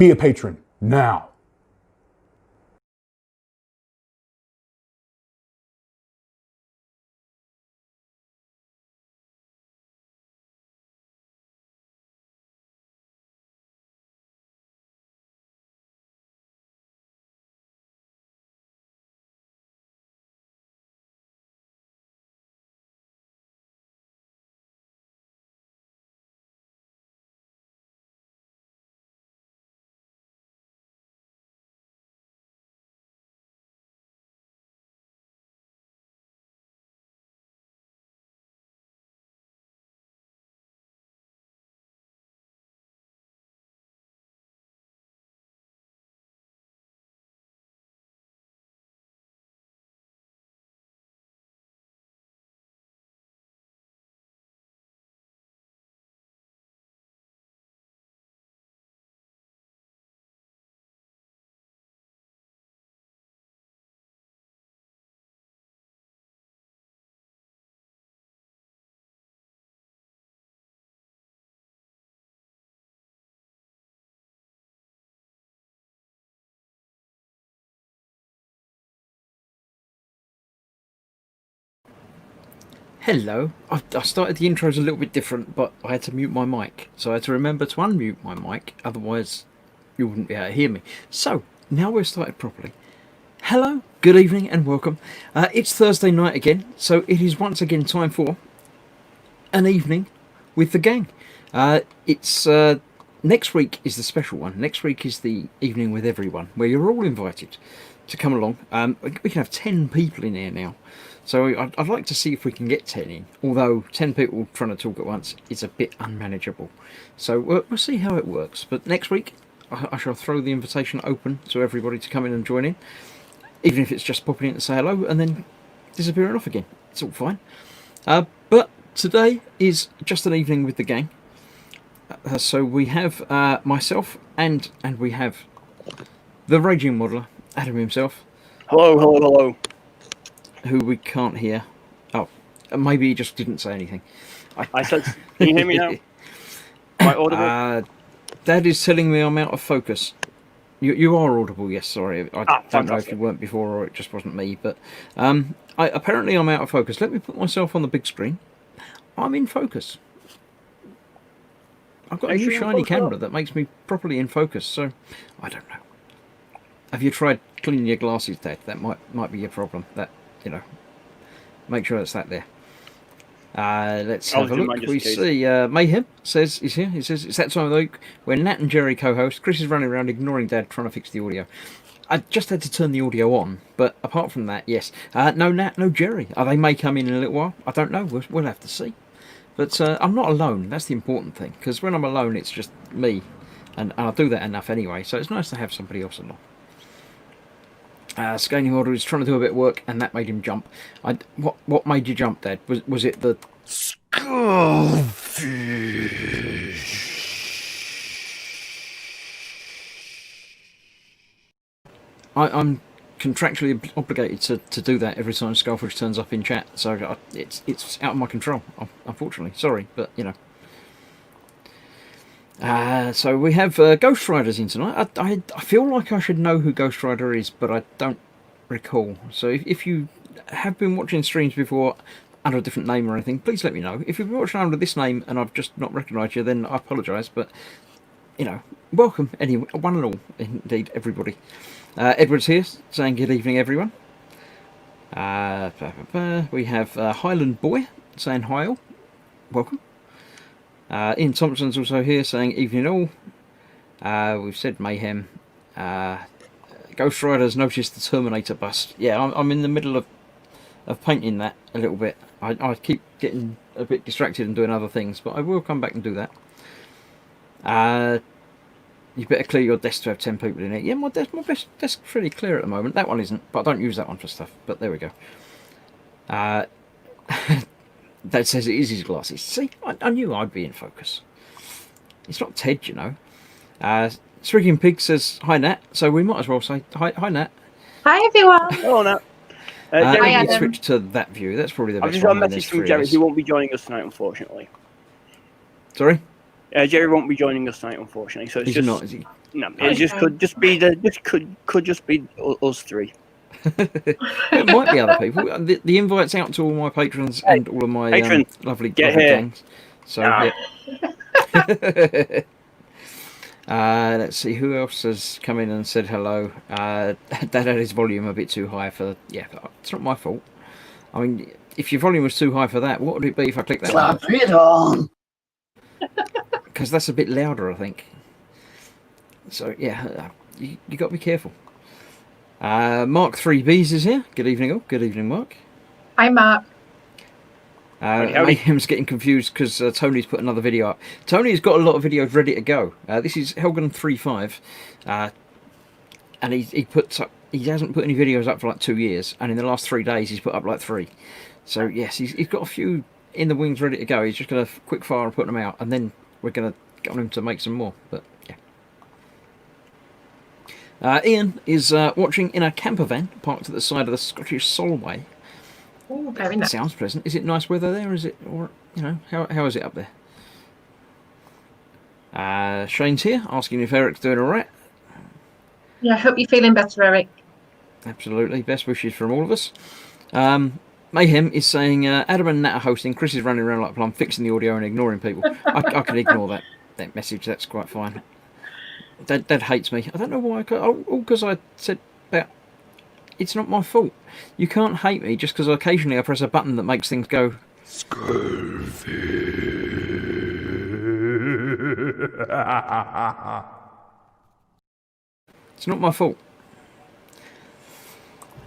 Be a patron now. Hello. I started the intros a little bit different, but I had to mute my mic. So I had to remember to unmute my mic, otherwise you wouldn't be able to hear me. So, now we've started properly. Hello, good evening and welcome. It's Thursday night again, so it is once again time for an evening with the gang. It's next week is the special one. Next week is the evening with everyone, where you're all invited to come along. We can have 10 people in here now. So I'd like to see if we can get 10 in, although 10 people trying to talk at once is a bit unmanageable. So we'll see how it works. But next week, I shall throw the invitation open to everybody to come in and join in, even if it's just popping in to say hello and then disappearing off again. It's all fine. But today is just an evening with the gang. So we have myself and we have the Raging Modeler, Adam himself. Hello, hello, hello. Who we can't hear. Oh, maybe he just didn't say anything. I said, can you hear me now? Am I audible? Dad is telling me I'm out of focus. You are audible, yes, sorry. I don't know if you weren't before or it just wasn't me, but apparently I'm out of focus. Let me put myself on the big screen. I'm in focus. I've got a new shiny camera that makes me properly in focus, so I don't know. Have you tried cleaning your glasses, Dad? That might be your problem. That, you know, make sure it's that there. Let's have a look. We see Mayhem says he's here. He says it's that time of the week when Nat and Jerry co-host. Chris is running around ignoring Dad, trying to fix the audio. I just had to turn the audio on, but apart from that, yes. No Nat, no Jerry. They may come in a little while. I don't know. We'll have to see. But I'm not alone. That's the important thing. Because when I'm alone, it's just me, and I do that enough anyway. So it's nice to have somebody else along. Scaling Order is trying to do a bit of work, and that made him jump. What made you jump, Dad? Was it the I'm contractually obligated to do that every time Skullfish turns up in chat, so it's out of my control, unfortunately. Sorry, but you know. So we have Ghost Riders in tonight. I feel like I should know who Ghost Rider is, but I don't recall. So if you have been watching streams before under a different name or anything, please let me know. If you've been watching under this name and I've just not recognised you, then I apologise. But you know, welcome anyway, one and all, indeed, everybody. Edward's here saying good evening, everyone. We have Highland Boy saying hi all. Welcome. Ian Thompson's also here saying evening all. We've said Mayhem. Ghost Rider's noticed the Terminator bust. Yeah, I'm in the middle of painting that a little bit. I keep getting a bit distracted and doing other things, but I will come back and do that. You better clear your desk to have 10 people in it. Yeah, my desk's pretty clear at the moment. That one isn't, but I don't use that one for stuff. But there we go. That says it is his glasses. See, I knew I'd be in focus. It's not Ted, you know. Swigging Pig says hi, Nat. So we might as well say hi, Nat. Hi, everyone. Hello, Nat. Let me switch to that view. That's probably the best one. I've just got a message from Jerry. He won't be joining us tonight, unfortunately. Sorry? Jerry won't be joining us tonight, unfortunately. So it's He's just not, is he? no. It just could just be us three. It might be other people. The invite's out to all my patrons and all of my lovely get here. gangs. So yeah. Let's see who else has come in and said hello. Dad had his volume a bit too high for. Yeah, it's not my fault. I mean, if your volume was too high for that, what would it be if I clicked that? Slap it on. Because that's a bit louder, I think. So yeah, you got to be careful. Mark 3Bs is here. Good evening, all. Good evening, Mark. Hi, Mark. Mayhem's getting confused because Tony's put another video up. Tony's got a lot of videos ready to go. This is Helgen35, and he hasn't put any videos up for like 2 years, and in the last 3 days he's put up like 3. So yes, he's got a few in the wings ready to go. He's just going to quick fire and put them out, and then we're going to get on him to make some more. But yeah. Ian is watching in a camper van parked at the side of the Scottish Solway. Oh, very nice. Sounds pleasant. Is it nice weather there? Is it, or how is it up there? Shane's here asking if Eric's doing all right. Yeah, I hope you're feeling better, Eric. Absolutely, best wishes from all of us. Mayhem is saying Adam and Nat are hosting. Chris is running around like a plum, fixing the audio and ignoring people. I can ignore that message. That's quite fine. Dad hates me. I don't know why. All because I said about. It's not my fault. You can't hate me just because occasionally I press a button that makes things go. It's not my fault.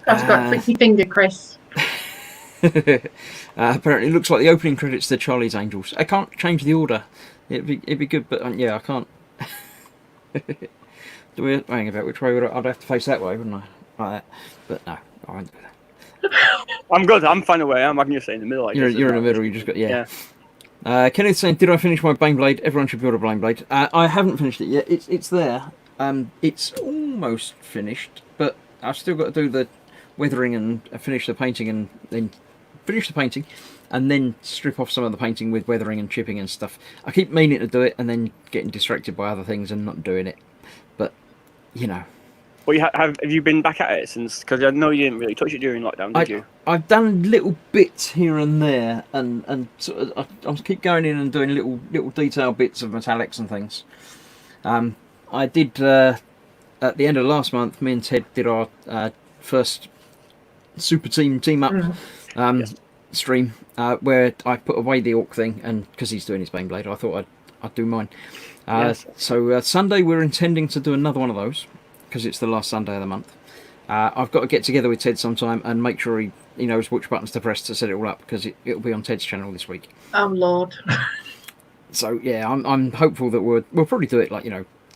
I've got tricky finger, Chris. Apparently, it looks like the opening credits to Charlie's Angels. I can't change the order. It'd be good, but yeah, I can't. Hang about which way would I'd have to face that way, wouldn't I? Like that. But no, I won't do that. I'm good. I'm fine away. I'm just in the middle. You're in the middle. You just got Kenneth's saying, "Did I finish my Baneblade? Everyone should build a Baneblade." I haven't finished it yet. It's there. It's almost finished, but I've still got to do the weathering and finish the painting, and then finish the painting, and then strip off some of the painting with weathering and chipping and stuff. I keep meaning to do it, and then getting distracted by other things and not doing it. But Well, have you been back at it since? Because I know you didn't really touch it during lockdown, did you? I've done little bits here and there, and sort of, I'll keep going in and doing little detail bits of metallics and things. I did at the end of last month. Me and Ted did our first super team up stream where I put away the orc thing, and because he's doing his Baneblade, I thought I'd do mine. So Sunday we're intending to do another one of those, because it's the last Sunday of the month. I've got to get together with Ted sometime and make sure he knows which buttons to press to set it all up, because it'll be on Ted's channel this week. Oh Lord. So yeah, I'm hopeful that we'll probably do it like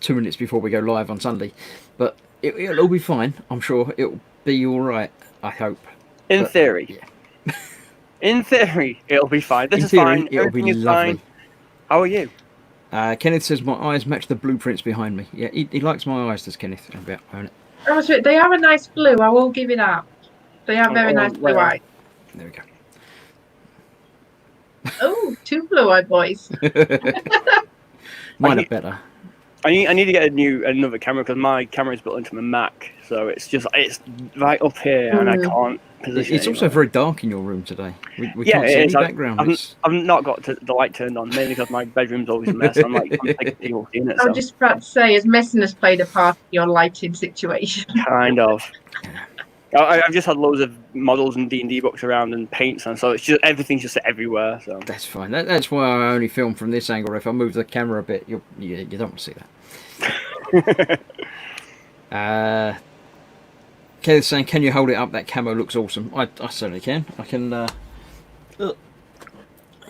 2 minutes before we go live on Sunday, but it'll all be fine. I'm sure it'll be all right. I hope. In theory. Yeah. In theory, it'll be fine. This In is theory, fine. it'll be Everything is lovely. fine. How are you? Kenneth says my eyes match the blueprints behind me. Yeah, he likes my eyes, does Kenneth? I'm about to own it. Oh, so they are a nice blue. I will give you that. They are very nice blue eyes. There we go. Oh, 2 blue-eyed boys. Mine are better. I need to get another camera, because my camera is built into my Mac, so it's right up here and I can't position It's also very dark in your room today. We can't see any background. I've not got the light turned on, mainly because my bedroom's always a mess. I'm taking people in it. I was just about to say, has messiness played a part in your lighting situation? Kind of. I've just had loads of models and D&D books around and paints, and so it's just everything's just everywhere. So that's fine. That's why I only film from this angle. If I move the camera a bit, you don't want to see that. Kelly's saying, "Can you hold it up? That camo looks awesome." I certainly can. I can. Look.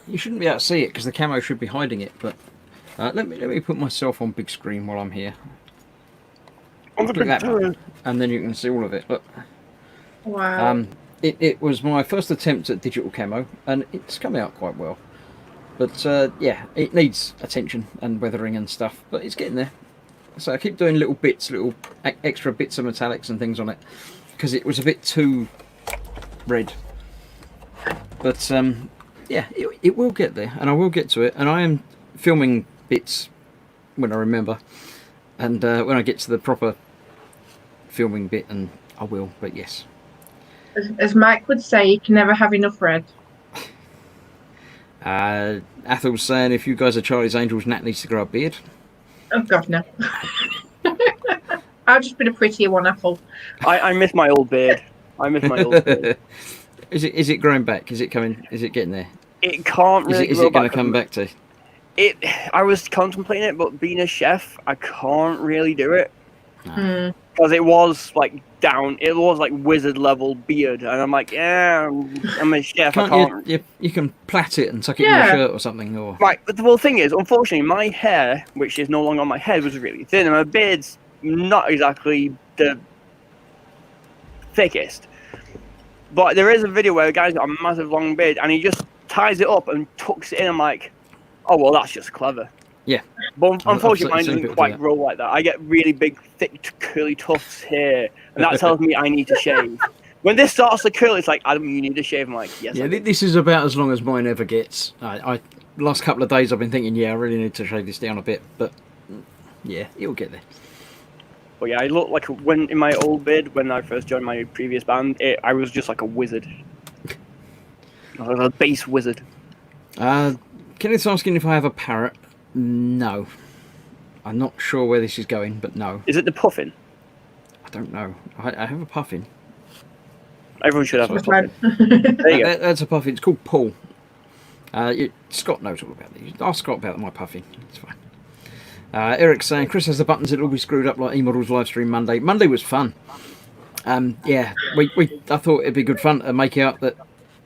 You shouldn't be able to see it because the camo should be hiding it. But let me put myself on big screen while I'm here. Click that button, and then you can see all of it. Look. Wow. It was my first attempt at digital camo, and it's come out quite well. But yeah, it needs attention and weathering and stuff, but it's getting there. So I keep doing little extra bits of metallics and things on it, because it was a bit too red. But yeah, it will get there, and I will get to it. And I am filming bits when I remember, and when I get to the proper filming bit, and I will. But yes, As Mike would say, you can never have enough red. Athel's saying if you guys are Charlie's Angels, Nat needs to grow a beard. Oh God, no. I've just been a prettier one, Apple. I miss my old beard. I miss my old beard. Is it growing back? Is it coming? Is it getting there? It can't really. Is it going to come back to? I was contemplating it, but being a chef, I can't really do it Hmm. because it was like down. It was like wizard level beard, and I'm like, yeah, I'm a chef. I can't. You can plait it and tuck it in Yeah. your shirt or something, or Right, but the thing is, unfortunately, my hair, which is no longer on my head, was really thin, and my beard's not exactly the thickest. But there is a video where a guy's got a massive long beard, and he just ties it up and tucks it in. I'm like, oh well, that's just clever. Yeah. But unfortunately, mine seen doesn't people do quite that. grow like that. I get really big, thick, curly tufts here, and that tells me I need to shave. When this starts to curl, it's like, Adam, you need to shave. I'm like, yes. yeah. I do. This is about as long as mine ever gets. I last couple of days I've been thinking, yeah, I really need to shave this down a bit, but yeah, it'll get there. But yeah, I look like when in my old beard when I first joined my previous band, I was just like a wizard. I was a bass wizard. Kenneth's asking if I have a parrot. No, I'm not sure where this is going, but no, Is it the puffin? I don't know. I have a puffin. Everyone should have a That's puffin. fine. There you go. That's a puffin. It's called Paul. Scott knows all about these. Ask Scott about my puffin. It's fine. Eric's saying Chris has the buttons. It'll be screwed up like eModels live stream Monday. Monday was fun. Yeah, I thought it'd be good fun to make out that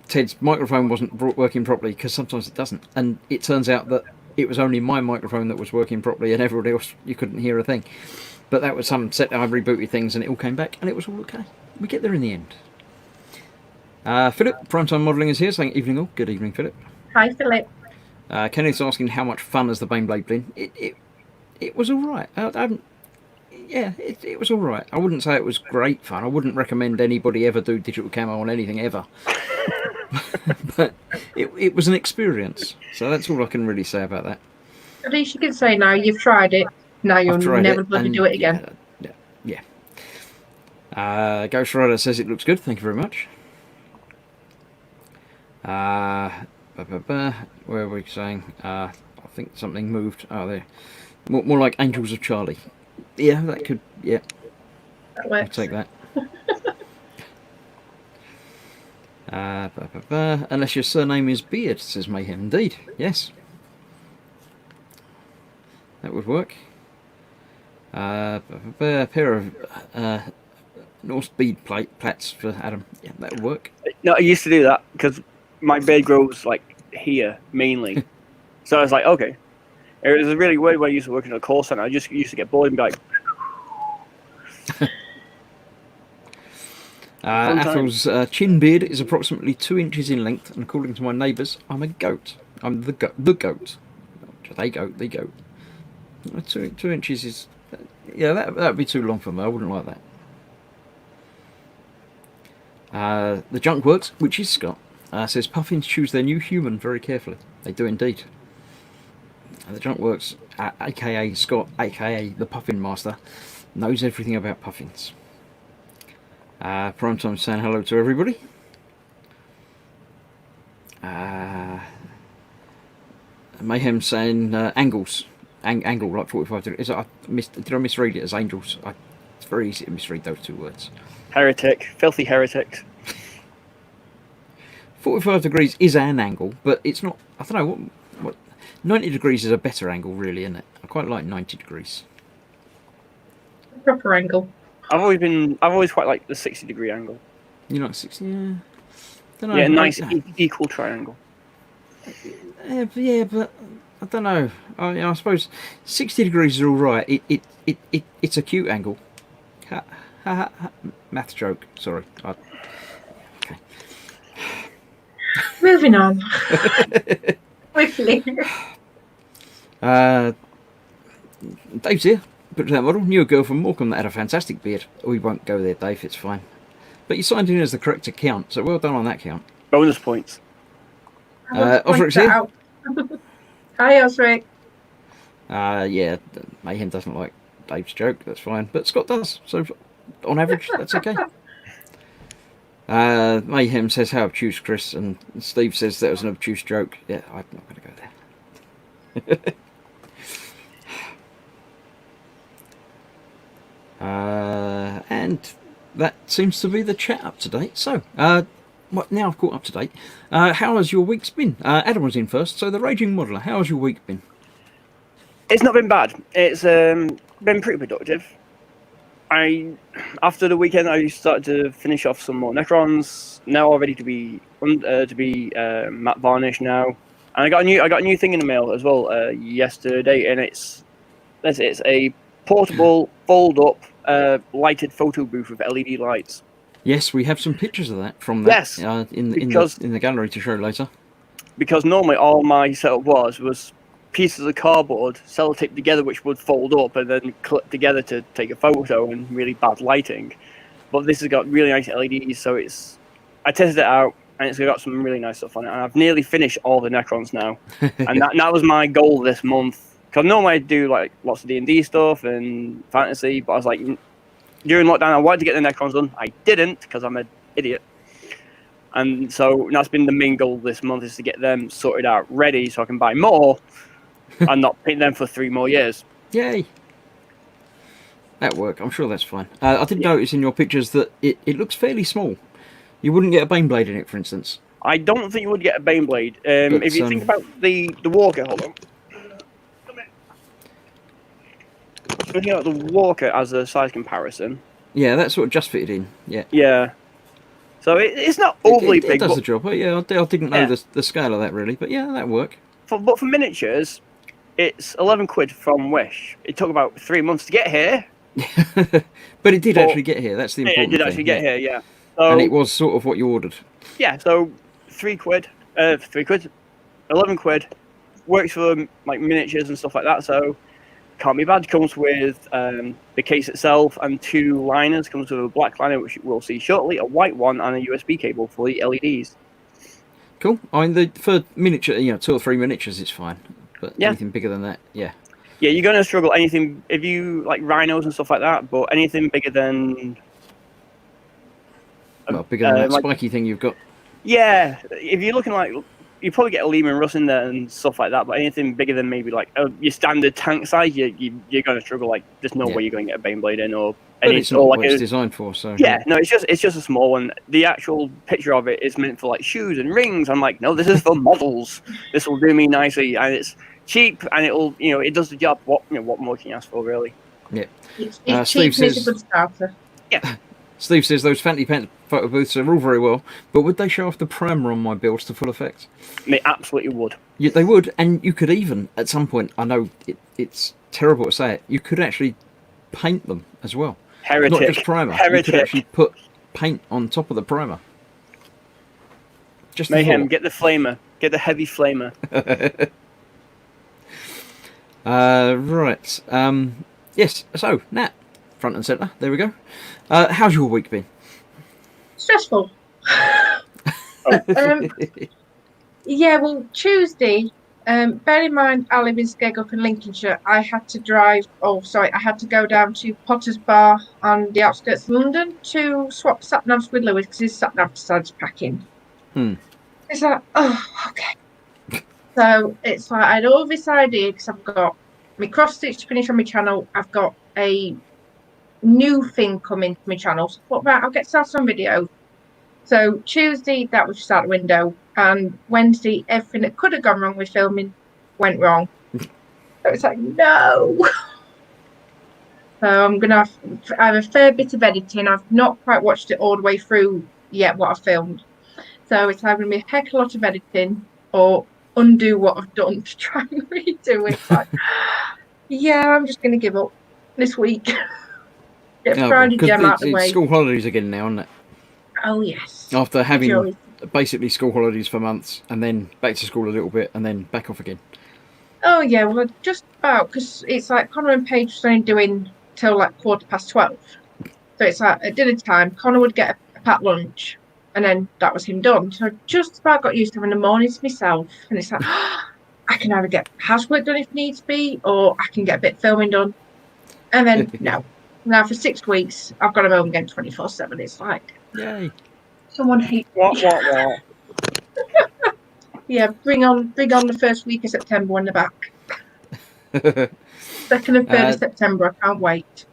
Ted's microphone wasn't working properly, because sometimes it doesn't, and it turns out that it was only my microphone that was working properly, and everybody else you couldn't hear a thing. But that was some set. I rebooted things, and it all came back, and it was all okay. We get there in the end. Philip, Primetime Modelling is here, saying evening all. Good evening, Philip. Hi, Philip. Kenneth's asking how much fun is the Baneblade Blin. It was all right. It was all right. I wouldn't say it was great fun. I wouldn't recommend anybody ever do digital camo on anything ever. But it was an experience. So that's all I can really say about that. At least you can say now you've tried it. Now you'll I've tried never it, bloody and do it again. Yeah. Ghost Rider says it looks good. Thank you very much. Where are we saying? I think something moved. Oh, there. More like Angels of Charlie. Yeah, that could. Yeah, That I'll works. take that. Unless your surname is Beard, says Mayhem. Indeed, yes. That would work. A pair of Norse bead plaits for Adam. Yeah, that would work. No, I used to do that because my beard grows like here mainly. So I was like, okay. It was a really weird way I used to work in a call center. I just used to get bored and be like, Athel's chin beard is approximately 2 inches in length, and according to my neighbours, I'm a goat. I'm the goat. They goat. The goat. 2 inches is... Yeah, that would be too long for me. I wouldn't like that. The Junk Works, which is Scott, says puffins choose their new human very carefully. They do indeed. The Junk Works, aka Scott, aka the Puffin Master, knows everything about puffins. Primetime saying hello to everybody. Mayhem saying angles. Angle like 45 degrees. Did I misread it as angels? It's very easy to misread those two words. heretic, filthy heretics. 45 degrees is an angle, but it's not. I don't know what 90 degrees is a better angle, really, isn't it? I quite like 90 degrees. Proper angle. I've always quite liked the 60-degree angle. You like 60? Yeah. Don't know. Yeah, nice equal triangle. Yeah, but I don't know. I suppose 60 degrees is all right. It's a cute angle. Math joke. Sorry. Okay. Moving on. Swiftly. Dave's here. Put that model. Knew a girl from Morecambe that had a fantastic beard. We won't go there, Dave. It's fine. But you signed in as the correct account, so well done on that count. Bonus points. Osric's here. Hi, Osric. Yeah, Mayhem doesn't like Dave's joke. That's fine, but Scott does. So on average, that's okay. Mayhem says, "How obtuse, Chris?" And Steve says that was an obtuse joke. Yeah, I'm not going to go there. And that seems to be the chat up to date. So, now I've caught up to date. How has your week's been? Adam was in first, so the Raging Modeler. How has your week been? It's not been bad. It's been pretty productive. After the weekend, I started to finish off some more Necrons. Now I'm ready to be matte varnish now, and I got a new thing in the mail as well yesterday, and it's a portable fold up lighted photo booth with LED lights. Yes, we have some pictures of that from that. Yes, in the gallery to show later. Because normally all my setup was pieces of cardboard sellotaped together, which would fold up and then clip together to take a photo, and really bad lighting. But this has got really nice LEDs, so I tested it out, and it's got some really nice stuff on it. And I've nearly finished all the Necrons now, and that was my goal this month. Because normally I do like lots of D&D stuff and fantasy, but I was like, during lockdown I wanted to get the Necrons done. I didn't because I'm an idiot. And so that's been the main goal this month, is to get them sorted out, ready, so I can buy more and not paint them for 3 more years. Yay! That'll work. I'm sure that's fine. I did notice in your pictures that it looks fairly small. You wouldn't get a Baneblade in it, for instance. I don't think you would get a Baneblade. If you think about the Walker, hold on. Looking at the Walker as a size comparison. Yeah, that's sort of just fitted in. Yeah. Yeah. So it's not overly it big. It does the job. But yeah, I didn't know the scale of that really. But yeah, that'll work. But for miniatures, it's 11 quid from Wish. It took about 3 months to get here. But it did actually get here. That's the important thing. It did actually get here, yeah. So, and it was sort of what you ordered. Yeah, so 3 quid, 11 quid, works for like miniatures and stuff like that, so can't be bad. Comes with the case itself and 2 liners. Comes with a black liner, which we'll see shortly, a white one, and a USB cable for the LEDs. Cool. I mean, for miniature, 2 or 3 miniatures, it's fine. But anything bigger than that, yeah. Yeah, you're going to struggle anything, if you like rhinos and stuff like that, but anything bigger than... Well, bigger than that spiky thing you've got. Yeah, if you're looking like... You probably get a Lehman Russ in there and stuff like that, but anything bigger than maybe like your standard tank size, you're going to struggle. Like, there's no way you're going to get a Baneblade in, or any. But it's not what it's designed for, so. Yeah, no, it's just a small one. The actual picture of it is meant for like shoes and rings. I'm like, no, this is for models. This will do me nicely, and it's cheap, and it'll, it does the job. What more can you ask for, really? Yeah. It's cheap and it's a good starter. Yeah. Steve says those fancy pants photo booths are all very well, but would they show off the primer on my builds to full effect? They absolutely would. Yeah, they would, and you could even, at some point, I know it's terrible to say it, you could actually paint them as well. Heretic. Not just primer. Heretic. You could actually put paint on top of the primer. Just Mayhem, get the flamer. Get the heavy flamer. Right. Yes, so, Nat, front and centre, there we go. How's your week been? Stressful. Yeah, well, Tuesday, bear in mind I live in Skeg up in Lincolnshire, I had to go down to Potter's Bar on the outskirts of London to swap sat-navs with Lewis because his sat-nav decides packing. It's like, oh, okay. So it's like I had all this idea because I've got my cross-stitch to finish on my channel, I've got a new thing coming to my channel, so I thought, right, I'll get started on video. So Tuesday, that was just out the window, and Wednesday, everything that could have gone wrong with filming went wrong. So it's like, no. So I'm gonna I have a fair bit of editing. I've not quite watched it all the way through yet, what I've filmed. So it's either gonna be a heck of a lot of editing or undo what I've done to try and redo it. It's like, yeah, I'm just gonna give up this week. Get Friday Gem out the way. School holidays again now, isn't it? Oh, yes. After having basically school holidays for months, and then back to school a little bit, and then back off again. Oh, yeah, well, just about, because it's like Connor and Paige was only doing till like 12:15. So it's like at dinner time, Connor would get a packed lunch, and then that was him done. So I just about got used to having the mornings myself, and it's like, I can either get housework done if needs be, or I can get a bit of filming done. And then no. Now for 6 weeks, I've got to home again 24/7. It's like Yay. someone hates What, me. what? Yeah, bring on the first week of September when they're back. 2nd and 3rd of September. I can't wait.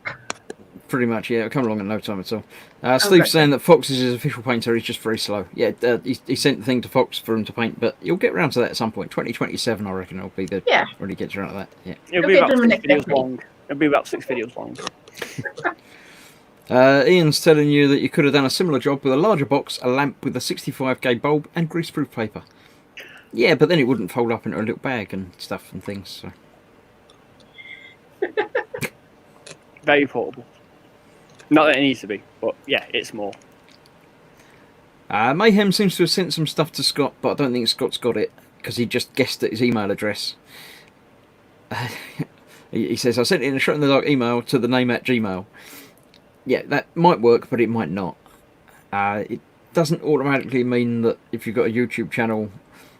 Pretty much, yeah. It'll come along in no time at all. Okay. Steve's saying that Fox is his official painter. He's just very slow. Yeah, he sent the thing to Fox for him to paint, but you'll get around to that at some point. 2027, I reckon, will be the when he gets around to that. Yeah. It'll be about 6 videos long. It'll be about 6 videos long. Ian's telling you that you could have done a similar job with a larger box, a lamp with a 65 bulb, and greaseproof paper. Yeah, but then it wouldn't fold up into a little bag and stuff and things. So. Very portable. Not that it needs to be, but yeah, it's more. Mayhem seems to have sent some stuff to Scott, but I don't think Scott's got it because he just guessed at his email address. He says, I sent in a shot-in-the-dark email to the name at Gmail. Yeah, that might work, but it might not. It doesn't automatically mean that if you've got a YouTube channel,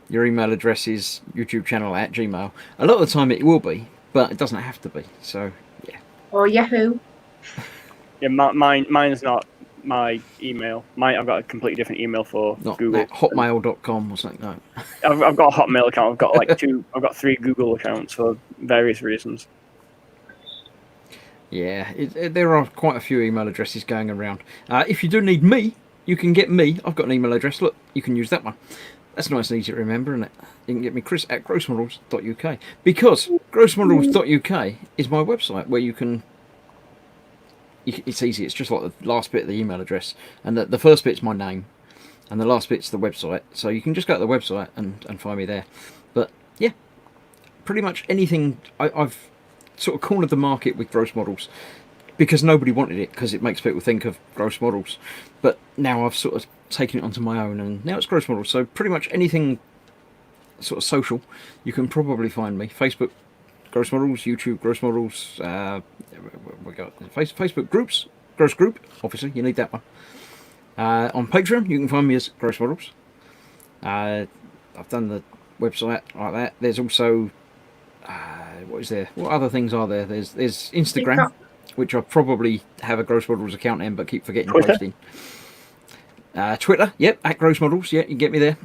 your email address is YouTube channel at Gmail. A lot of the time it will be, but it doesn't have to be. So, yeah. Or Yahoo. Yeah, mine's not my email. I've got a completely different email for Not Google. Hotmail.com or something. No. I've got a Hotmail account. I've got I've got 3 Google accounts for various reasons. Yeah, there are quite a few email addresses going around. If you do need me, you can get me. I've got an email address. Look, you can use that one. That's nice and easy to remember, isn't it? You can get me Chris at grossmodels.uk, because grossmodels.uk is my website where you can. It's easy. It's just like the last bit of the email address, and the first bit's my name, and the last bit's the website. So you can just go to the website and find me there. But yeah, pretty much anything. I've sort of cornered the market with gross models because nobody wanted it, because it makes people think of gross models. But now I've sort of taken it onto my own, and now it's gross models. So pretty much anything sort of social, you can probably find me. Facebook gross models, YouTube gross models. We got Facebook groups, gross group. Obviously, you need that one. On Patreon, you can find me as gross models. I've done the website like that. There's also what is there? What other things are there? There's Instagram, which I probably have a gross models account in, but keep forgetting to post in. Twitter, yep, at gross models. Yeah, you can get me there.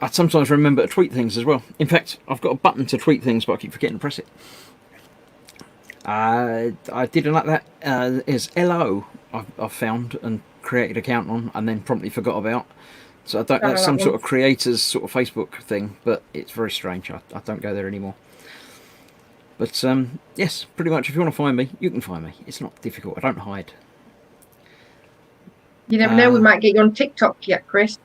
I sometimes remember to tweet things as well. In fact, I've got a button to tweet things, but I keep forgetting to press it. I didn't like that. Is LO I've found and created an account on, and then promptly forgot about. So I don't. That's some sort of creators sort of Facebook thing, but it's very strange. I don't go there anymore. But yes, pretty much. If you want to find me, you can find me. It's not difficult. I don't hide. You never know. We might get you on TikTok yet, Chris.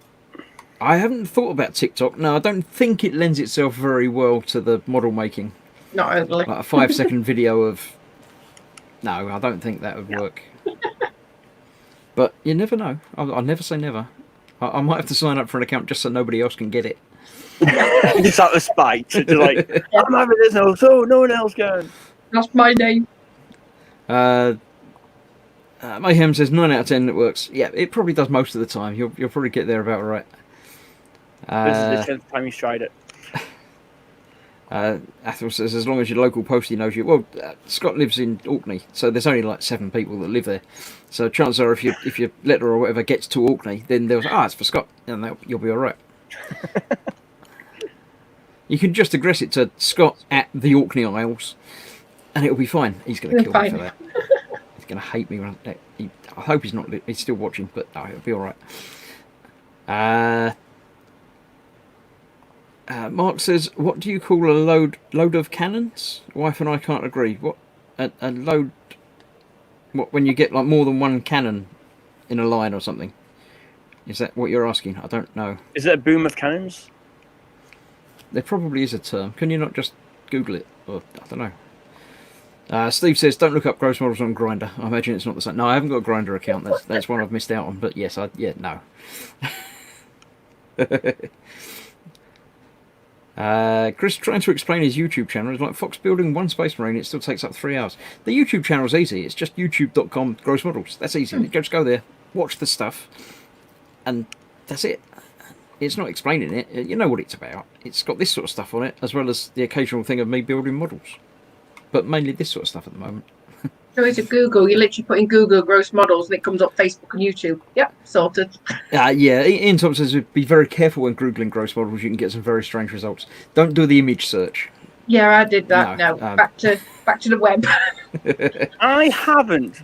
I haven't thought about TikTok. No, I don't think it lends itself very well to the model making. Not overly. Like a 5-second video of. No, I don't think that would work. But you never know. I'll never say never. I might have to sign up for an account just so nobody else can get it. Just out of spite. Just like, I'm having this now, so no one else can. That's my name. Mayhem says 9 out of 10 it works. Yeah, it probably does most of the time. You'll probably get there about right. This is the 10th time he's tried it. Athel says as long as your local postie knows you. Well, Scott lives in Orkney, so there's only like 7 people that live there. So chances are, if your letter or whatever gets to Orkney, then they'll say, it's for Scott, and you'll be all right. You can just address it to Scott at the Orkney Isles, and it'll be fine. He's going to kill me for that. He's going to hate me. I hope he's not. He's still watching, but no, it'll be all right. Mark says, what do you call a load of cannons? Wife and I can't agree. What a load? What, when you get like more than one cannon in a line or something? Is that what you're asking? I don't know. Is it a boom of cannons? There probably is a term. Can you not just Google it? Or, I don't know. Steve says, don't look up gross models on Grindr. I imagine it's not the same. No, I haven't got a Grindr account. That's one I've missed out on. But yes, no. Chris trying to explain his YouTube channel is like Fox building one Space Marine. It still takes up 3 hours. The YouTube channel is easy. It's just youtube.com grossmodels. That's easy. Just go there, watch the stuff, and that's it. It's not explaining it. You know what it's about. It's got this sort of stuff on it, as well as the occasional thing of me building models. But mainly this sort of stuff at the moment. So it's a Google. You literally put in Google gross models and it comes up Facebook and YouTube. Yep, sorted. Yeah, Ian Thompson says be very careful when Googling gross models. You can get some very strange results. Don't do the image search. Yeah, I did that. No, No, back to the web. I haven't,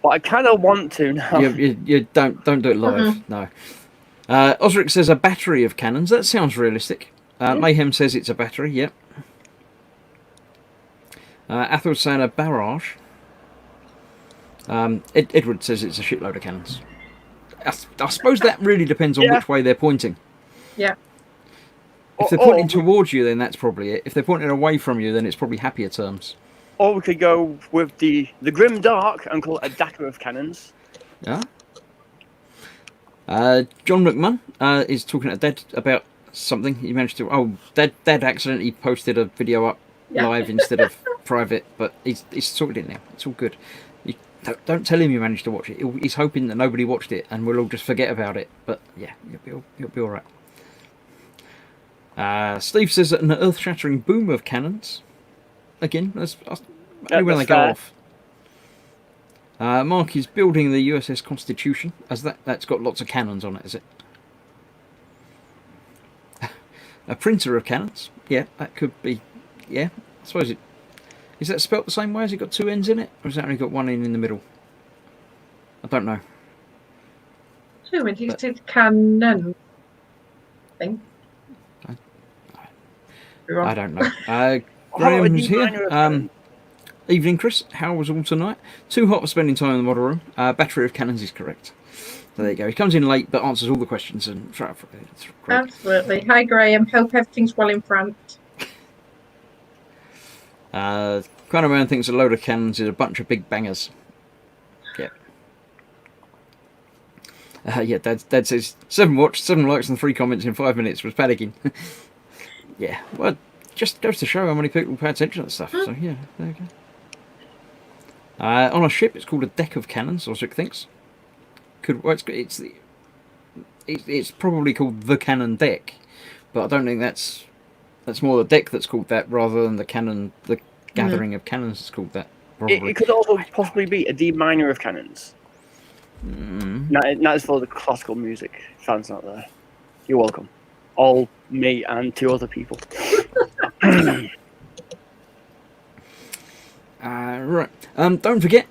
but I kind of want to now. You don't do it live. No. Osric says a battery of cannons. That sounds realistic. Mayhem says it's a battery. Yep. Athel's saying a barrage. Edward says it's a shitload of cannons. I suppose that really depends on which way they're pointing. Yeah. If they're pointing towards you, then that's probably it. If they're pointing away from you, then it's probably happier terms. Or we could go with the Grim Dark and call it a Dacker of cannons. Yeah. John McMahon is talking to Dad about something. He managed to. Oh, Dad accidentally posted a video up live instead of private, but he's sorted it now. It's all good. Don't tell him you managed to watch it. He's hoping that nobody watched it and we'll all just forget about it. But yeah, you'll be all right. Steve says that an earth-shattering boom of cannons. Again, that's only when they go off. Mark is building the USS Constitution, as that's got lots of cannons on it, is it? A printer of cannons. Yeah, that could be. Yeah, I suppose it. Is that spelt the same way? Has it got two N's in it? Or has it only got one N in the middle? I don't know. Two N's, it's cannon. I think. I don't know. Graham's here. Evening, Chris. How was all tonight? Too hot for spending time in the model room. Battery of cannons is correct. So there you go. He comes in late but answers all the questions. And it's great. Absolutely. Hi, Graham. Hope everything's well in France. Man thinks a load of cannons is a bunch of big bangers. Yeah. Dad says 7 watched, 7 likes and 3 comments in 5 minutes. Was panicking. Yeah, well, just goes to show how many people pay attention to stuff. So yeah, there you go. On a ship, it's called a deck of cannons. Osric thinks. It's probably called the cannon deck, but I don't think that's more the deck that's called that rather than the cannon. The gathering of cannons is called that. It could also possibly be a D minor of cannons. That is for the classical music fans out there. You're welcome. All me and 2 other people. Right. Don't forget,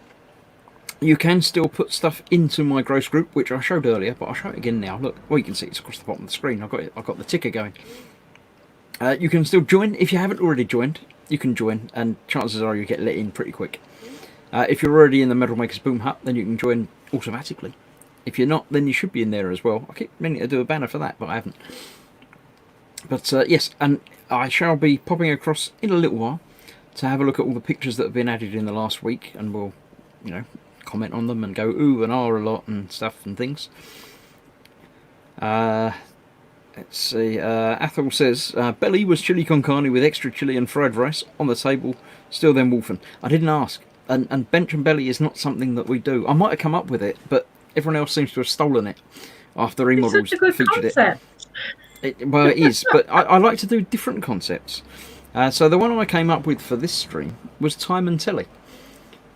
you can still put stuff into my gross group, which I showed earlier, but I'll show it again now. Look, well, you can see it's across the bottom of the screen. I've got the ticker going. You can still join if you haven't already joined. You can join, and chances are you get let in pretty quick. If you're already in the Metal Makers Boom Hut, then you can join automatically. If you're not, then you should be in there as well. I keep meaning to do a banner for that, but I haven't. But yes, and I shall be popping across in a little while to have a look at all the pictures that have been added in the last week, and we'll, comment on them and go ooh and ah a lot and stuff and things. Let's see. Athol says Belly was chili con carne with extra chili and fried rice on the table. Still then wolfen. I didn't ask, and bench and belly is not something that we do. I might have come up with it, but everyone else seems to have stolen it after remodels featured concept. Well, it is, but I like to do different concepts. So the one I came up with for this stream was time and telly.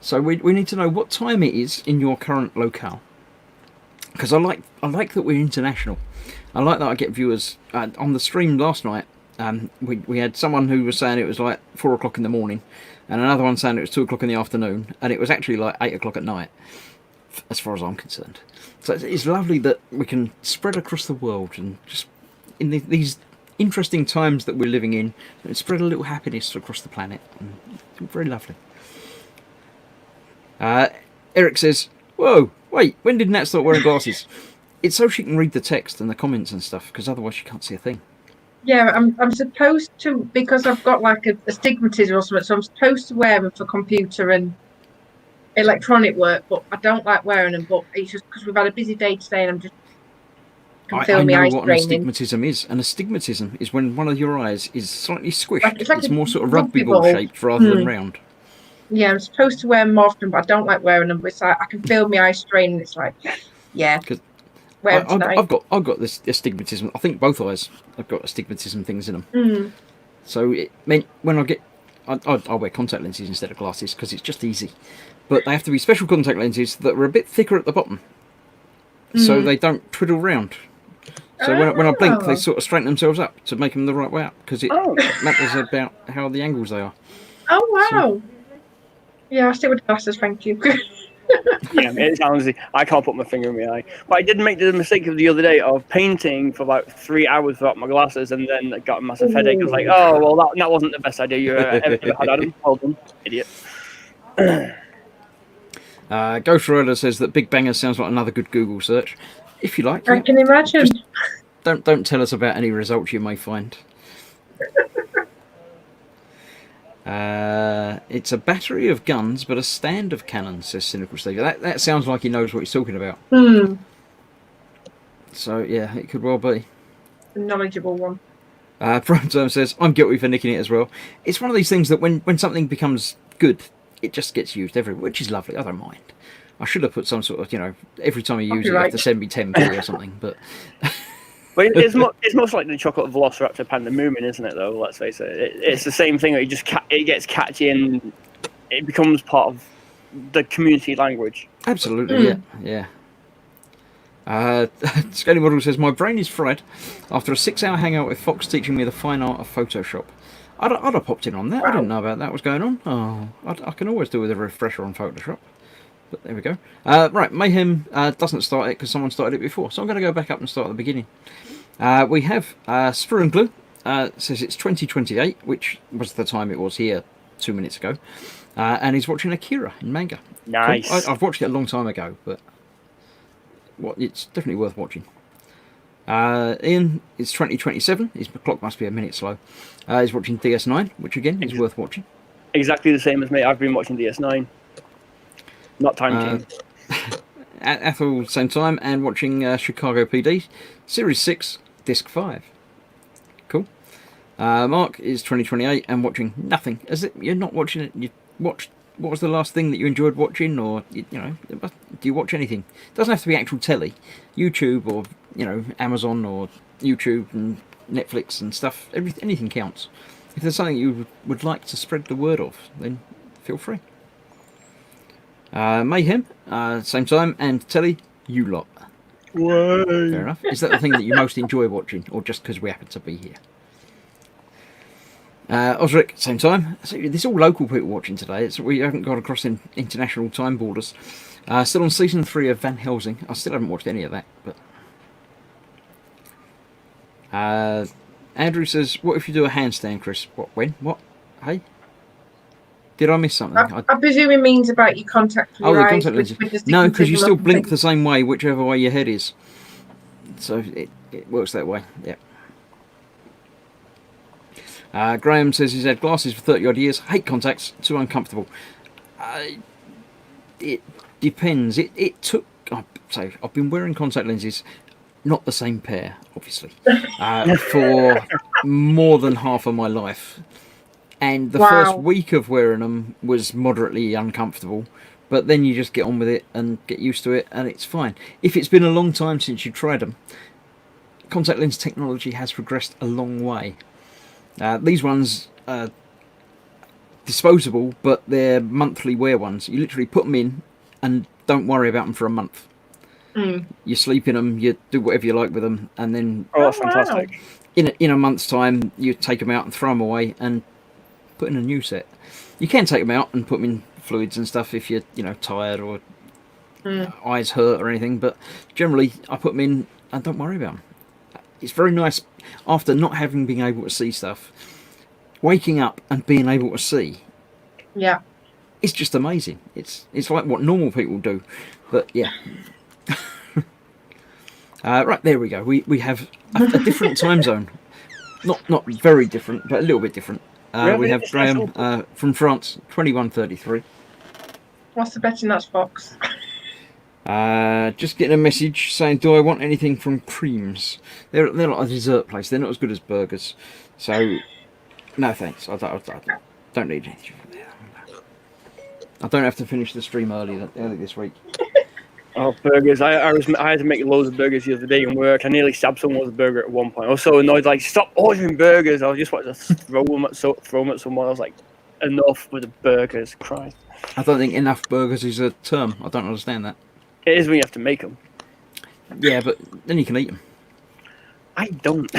So we need to know what time it is in your current locale. Because I like that we're international. I like that I get viewers on the stream last night. We had someone who was saying it was like 4 o'clock in the morning, and another one saying it was 2 o'clock in the afternoon, and it was actually like 8 o'clock at night, as far as I'm concerned. So it's lovely that we can spread across the world and just in these interesting times that we're living in, and spread a little happiness across the planet. It's very lovely. Eric says, "Whoa, wait, when did Nat start wearing glasses?" It's so she can read the text and the comments and stuff, because otherwise she can't see a thing. Yeah, I'm supposed to, because I've got like a astigmatism or something, so I'm supposed to wear them for computer and electronic work, but I don't like wearing them. But it's just because we've had a busy day today, and I'm just I know what an astigmatism is. An astigmatism is when one of your eyes is slightly squished. It's more sort of rugby ball shaped rather than round. Yeah, I'm supposed to wear them often, but I don't like wearing them. But it's like I can feel my eyes straining. It's like, yeah. wearing tonight. I've got this astigmatism. I think both eyes have got astigmatism things in them. Mm. So it meant when I wear contact lenses instead of glasses because it's just easy. But they have to be special contact lenses that are a bit thicker at the bottom, so they don't twiddle round. So when I blink, they sort of straighten themselves up to make them the right way up because it matters about how the angles they are. Oh wow! Yeah, I'll stick with glasses, thank you. Yeah, it's honestly, I can't put my finger in my eye. But I did make the mistake of the other day of painting for about 3 hours without my glasses, and then I got a massive headache. I was like, oh, well, that wasn't the best idea you ever had, Adam. Well done, idiot. Ghost Rider says that Big Banger sounds like another good Google search. If you like, I can imagine. Just don't tell us about any results you may find. It's a battery of guns, but a stand of cannons, says Cynical Steve. That sounds like he knows what he's talking about. So, yeah, it could well be. A knowledgeable one. Prime Time says, I'm guilty for nicking it as well. It's one of these things that when something becomes good, it just gets used everywhere, which is lovely. I don't mind. I should have put some sort of, every time you use it, you have to send me 10p or something, but... But it's most like the chocolate Velociraptor Pandemonium, isn't it? Though, let's face it, it's the same thing. It gets catchy and it becomes part of the community language. Absolutely, yeah. Scaly Model says, my brain is fried after a 6-hour hangout with Fox teaching me the fine art of Photoshop. I'd have popped in on that. Wow. I didn't know about that was going on. Oh, I can always do with a refresher on Photoshop. But there we go. Right, Mayhem doesn't start it because someone started it before, so I'm going to go back up and start at the beginning. We have Sprue and Glue says it's 2028, which was the time it was here 2 minutes ago, and he's watching Akira in manga. Nice. Cool. I've watched it a long time ago, but it's definitely worth watching. Ian, it's 2027. His clock must be a minute slow. He's watching DS9, which again is worth watching. Exactly the same as me. I've been watching DS9. Not time change. Ethel, same time, and watching Chicago PD, Series 6, Disc 5. Cool. Mark is 2028 and watching nothing. Is it? You're not watching it? You watched. What was the last thing that you enjoyed watching, or do you watch anything? It doesn't have to be actual telly, YouTube, or Amazon, or YouTube and Netflix and stuff. Anything counts. If there's something you would like to spread the word of, then feel free. Mayhem, same time, and telly, you lot. Whoa. Fair enough. Is that the thing that you most enjoy watching, or just because we happen to be here? Osric, same time. So there's all local people watching today. We haven't got across international time borders. Still on season 3 of Van Helsing. I still haven't watched any of that, but Andrew says, "What if you do a handstand, Chris? What? When? What? Hey." Did I miss something? I presume it means about your contact for your eyes. The contact lenses. No, because you still blink the same way, whichever way your head is. So it works that way, yeah. Graham says he's had glasses for 30 odd years. Hate contacts, too uncomfortable. It depends. It took... I've been wearing contact lenses, not the same pair, obviously, for more than half of my life. And the first week of wearing them was moderately uncomfortable, but then you just get on with it and get used to it, and it's fine. If it's been a long time since you tried them, contact lens technology has progressed a long way. These ones are disposable, but they're monthly wear ones. You literally put them in and don't worry about them for a month. You sleep in them, you do whatever you like with them, and then fantastic. In a month's time, you take them out and throw them away and put in a new set. You can take them out and put them in fluids and stuff if you're tired or eyes hurt or anything, but generally I put them in and don't worry about them. It's very nice after not having been able to see stuff, waking up and being able to see. Yeah, it's just amazing. It's like what normal people do, but yeah. Right, there we go. We have a different time zone, not very different, but a little bit different. We have Graham from France, 21:33. What's the betting that's Fox? Just getting a message saying, do I want anything from Creams? They're like a dessert place. They're not as good as burgers. So, no thanks. I don't need anything from there. I don't have to finish the stream early this week. Oh, burgers! I had to make loads of burgers the other day in work. I nearly stabbed someone with a burger at one point. I was so annoyed, like, stop ordering burgers! I just wanted to throw them at someone. I was like, enough with the burgers, Christ! I don't think enough burgers is a term. I don't understand that. It is when you have to make them. Yeah, but then you can eat them. I don't.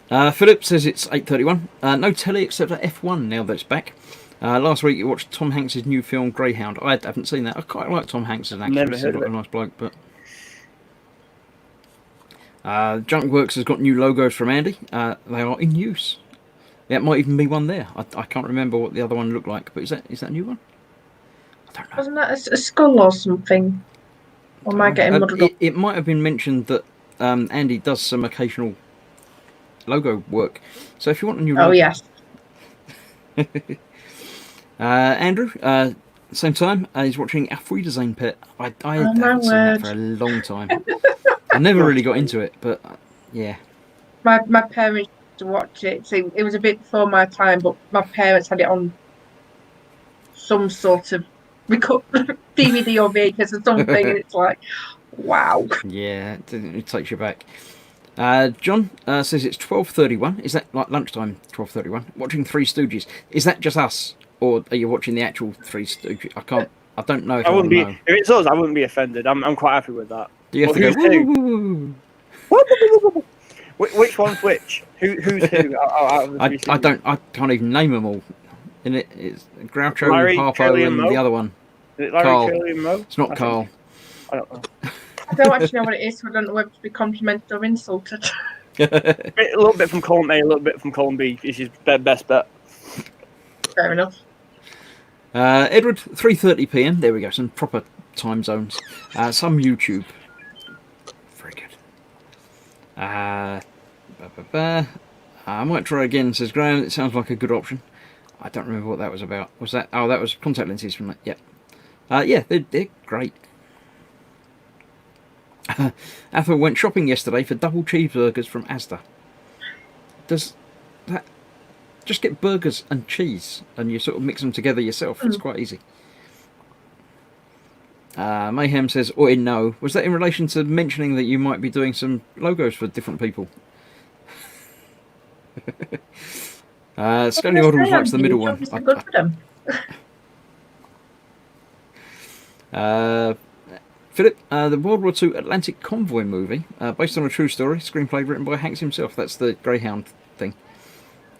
Philip says it's 8:31. No telly except for F1 now that it's back. Last week you watched Tom Hanks' new film Greyhound. I haven't seen that. I quite like Tom Hanks as an actor. Never He's heard of a it. nice bloke, but Junkworks has got new logos from Andy. They are in use. There might even be one there. I can't remember what the other one looked like, but is that a new one? I don't know. Wasn't that a skull or something? Or am I getting muddled up? It might have been mentioned that Andy does some occasional logo work. So if you want a new logo, Oh, yes. Andrew, same time, he's watching Afwiedersehen Pet. I haven't my seen that word. for a long time. I never really got into it, but yeah. My parents used to watch it. So it was a bit before my time, but my parents had it on some sort of DVD or VHS or something, and it's like, wow. Yeah, it takes you back. John says it's 12:31. Is that like lunchtime? 12:31. Watching Three Stooges. Is that just us, or are you watching the actual Three Stooges? I don't know if I I wouldn't will be. know. If it's us, I wouldn't be offended. I'm quite happy with that. Do you have Well, to go? who's who? "Woo, woo, woo, woo." Which one's which? Who's who? Out of the three seasons? I can't even name them all. In it's Groucho, Larry, Harpo, Curly, and and Mo? the other one. Is it Larry, Carl. Curly, and Mo? It's not Carl. I don't know. I don't actually know what it is, so I don't know whether to be complimented or insulted. A little bit from column A, a little bit from column B. This is best bet. Fair enough. Edward, 3:30 p.m. There we go. Some proper time zones. Some YouTube. Very good. I might try again, says Graham. It sounds like a good option. I don't remember what that was about. Was that? Oh, that was contact lenses from that. Yeah. Yeah, they're great. Athel went shopping yesterday for double cheeseburgers from Asda. Does that just get burgers and cheese and you sort of mix them together yourself? It's quite easy. Mayhem says, "Oi, no." Was that in relation to mentioning that you might be doing some logos for different people? Scully Oddles writes the middle one. Good for them. Philip, the World War II Atlantic Convoy movie, based on a true story, screenplay written by Hanks himself. That's the Greyhound thing.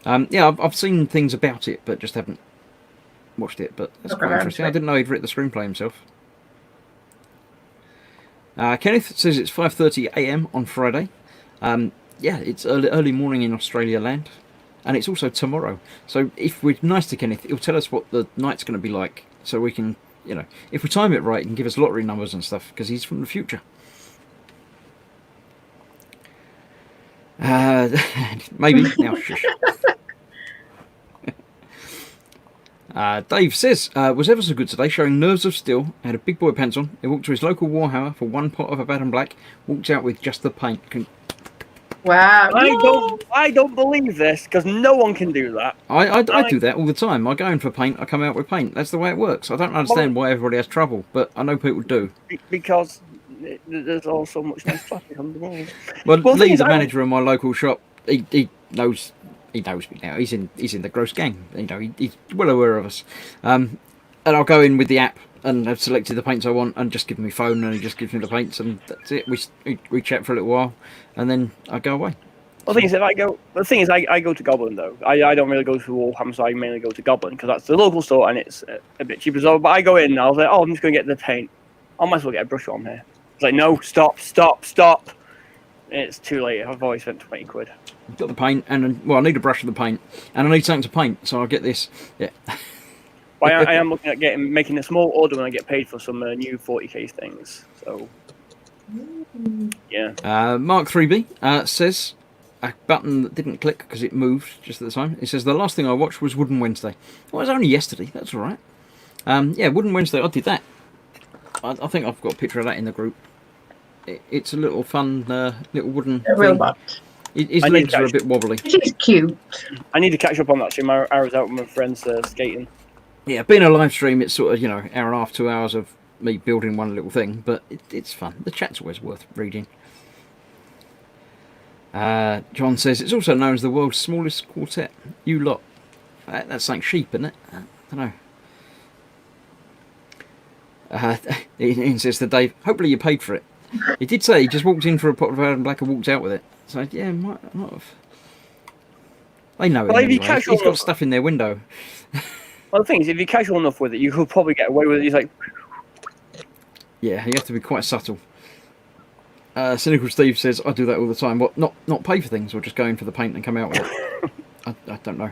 Yeah, I've seen things about it, but just haven't watched it. But that's quite interesting. I didn't know he'd written the screenplay himself. Kenneth says it's 5:30 a.m. on Friday. Yeah, it's early morning in Australia land, and it's also tomorrow. So if we're nice to Kenneth, he'll tell us what the night's going to be like, so we can, you know, if we time it right, he can give us lottery numbers and stuff because he's from the future. Maybe now. Shush. Dave says, was ever so good today, showing nerves of steel, had a big boy pants on. He walked to his local Warhammer for one pot of a Bad and Black, walked out with just the paint. Wow. I don't believe this because no one can do that. I do that all the time. I go in for paint, I come out with paint. That's the way it works. I don't understand why everybody has trouble, but I know people do. Because there's also much nice traffic on the road. Well, the thing Lee, is, the manager of my local shop, he knows me now. He's in the gross gang. You know, he's well aware of us. And I'll go in with the app and I've selected the paints I want and just give him my phone and he just gives me the paints and that's it. We chat for a little while and then I go away. Well, the thing is, I go to Goblin though. I don't really go to Warhammer, so I mainly go to Goblin because that's the local store and it's a bit cheaper. So, but I go in and I was like, oh, I'm just going to get the paint. I might as well get a brush on here. It's like, no, stop. It's too late. I've already spent 20 quid. I've got the paint and well, I need a brush of the paint and I need something to paint, so I'll get this. Yeah. Well, I am looking at making a small order when I get paid for some new 40k things. So, yeah. Mark 3B says a button that didn't click because it moved just at the time. It says the last thing I watched was Wooden Wednesday. Well, it was only yesterday. That's all right. Yeah, Wooden Wednesday. I did that. I think I've got a picture of that in the group. It's a little fun little wooden robot. His legs are a bit wobbly. He's cute. I need to catch up on that. Actually, I was out with my friends skating. Yeah, being a live stream, it's sort of, you know, hour and a half, 2 hours of me building one little thing, but it's fun. The chat's always worth reading. John says it's also known as the world's smallest quartet. You lot. That's like sheep, isn't it? I don't know. Ian says to Dave, hopefully you paid for it. He did say he just walked in for a pot of Iron Black and walked out with it. So yeah, might have. They know it anyway. He's got stuff in their window. Well, the thing is, if you're casual enough with it, you could probably get away with it. He's like, yeah, you have to be quite subtle. Cynical Steve says, I do that all the time. What, not pay for things, or just go in for the paint and come out with it? I don't know.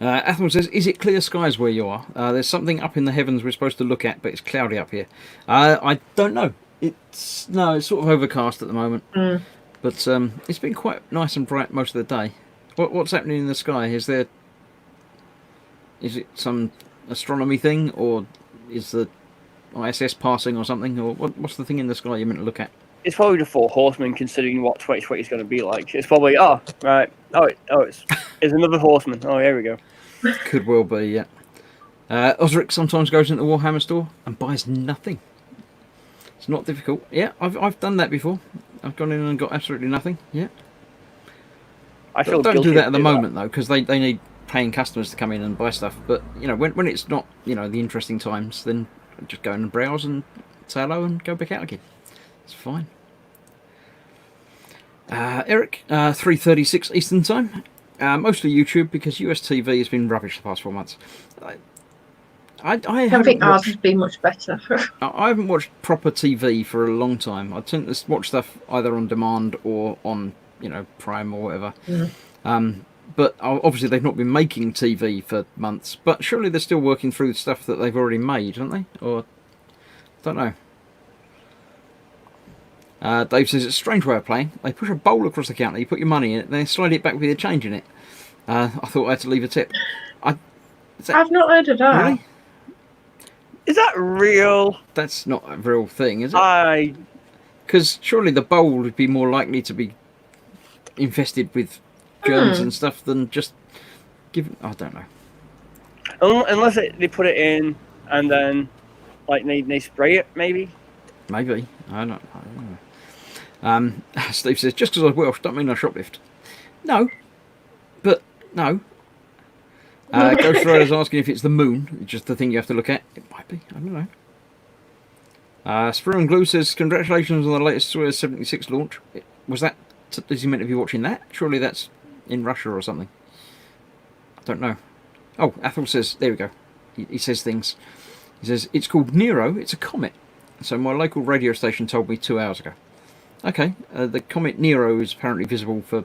Athel says, is it clear skies where you are? There's something up in the heavens we're supposed to look at, but it's cloudy up here. I don't know. It's sort of overcast at the moment. But it's been quite nice and bright most of the day. What's happening in the sky? Is it some astronomy thing, or is the ISS passing or something? Or what's the thing in the sky you're meant to look at? it's probably the Four Horsemen, considering what 2020 is going to be like. It's probably, it's another Horseman. Oh, here we go. Could well be, yeah. Osric sometimes goes into the Warhammer store and buys nothing. It's not difficult. Yeah, I've done that before. I've gone in and got absolutely nothing. Yeah. Don't do that at the moment though, because they need paying customers to come in and buy stuff. But you know, when it's not the interesting times, then just go in and browse and say hello and go back out again. It's fine. Eric, 3:36 Eastern Time. Mostly YouTube because US TV has been rubbish the past 4 months. I think ours has been much better. I haven't watched proper TV for a long time. I tend to watch stuff either on demand or on Prime or whatever. But obviously they've not been making TV for months. But surely they're still working through the stuff that they've already made, aren't they? Or I don't know. Dave says it's a strange way of playing. They push a bowl across the counter, you put your money in it, then they slide it back with your change in it. I thought I had to leave a tip. I've not heard of that. Really? Is that real? That's not a real thing, is it? Because surely the bowl would be more likely to be infested with germs and stuff than just give. I don't know. Unless they put it in and then they spray it, maybe. Maybe. I don't know. Steve says, just because I'm Welsh don't mean I shoplift. No. But, no. Ghost Rider's asking if it's the moon. It's just the thing you have to look at. It might be. I don't know. Spur and Glue says, congratulations on the latest Suez 76 launch. Was that... Is he meant to be watching that? Surely that's in Russia or something. I don't know. Oh, Athel says... There we go. He says things. He says, it's called Nero. It's a comet. So my local radio station told me 2 hours ago. Okay. The comet Nero is apparently visible for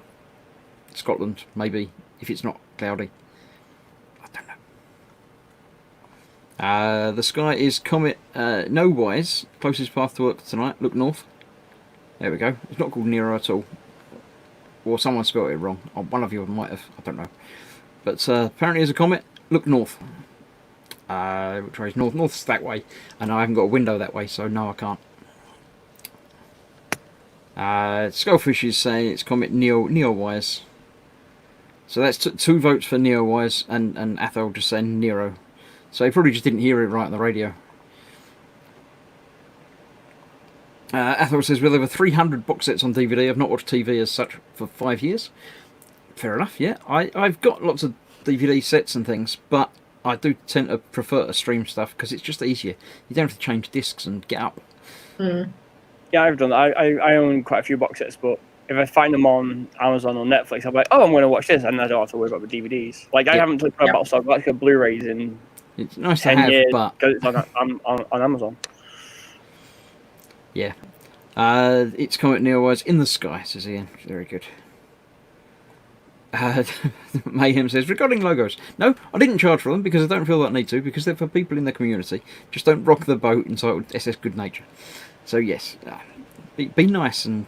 Scotland, maybe, if it's not cloudy. I don't know. The sky is comet Nowise. Closest path to work tonight. Look north. There we go. It's not called Nero at all. Or someone spelled it wrong. Or one of you might have. I don't know. But apparently there's a comet. Look north. Which way is north? North's that way. And I haven't got a window that way, so no, I can't. Skullfish is saying it's comet Neowise. So that's 2 votes for Neowise, and Athel just saying Nero. So he probably just didn't hear it right on the radio. Athel says, with over 300 box sets on DVD, I've not watched TV as such for 5 years. Fair enough, yeah. I've got lots of DVD sets and things, but I do tend to prefer to stream stuff because it's just easier. You don't have to change discs and get up. Yeah, I've done that. I own quite a few box sets, but if I find them on Amazon or Netflix, I'm like, oh, I'm going to watch this, and I don't have to worry about the DVDs. I haven't looked at Battlestar Galactica Blu-rays in it's nice 10 to have, years but because it's on Amazon. Yeah. It's Comet Neowise in the sky, says Ian. Very good. Mayhem says, regarding logos, no, I didn't charge for them because I don't feel that I need to, because they're for people in the community. Just don't rock the boat entitled SS Good Nature. So yes, be nice and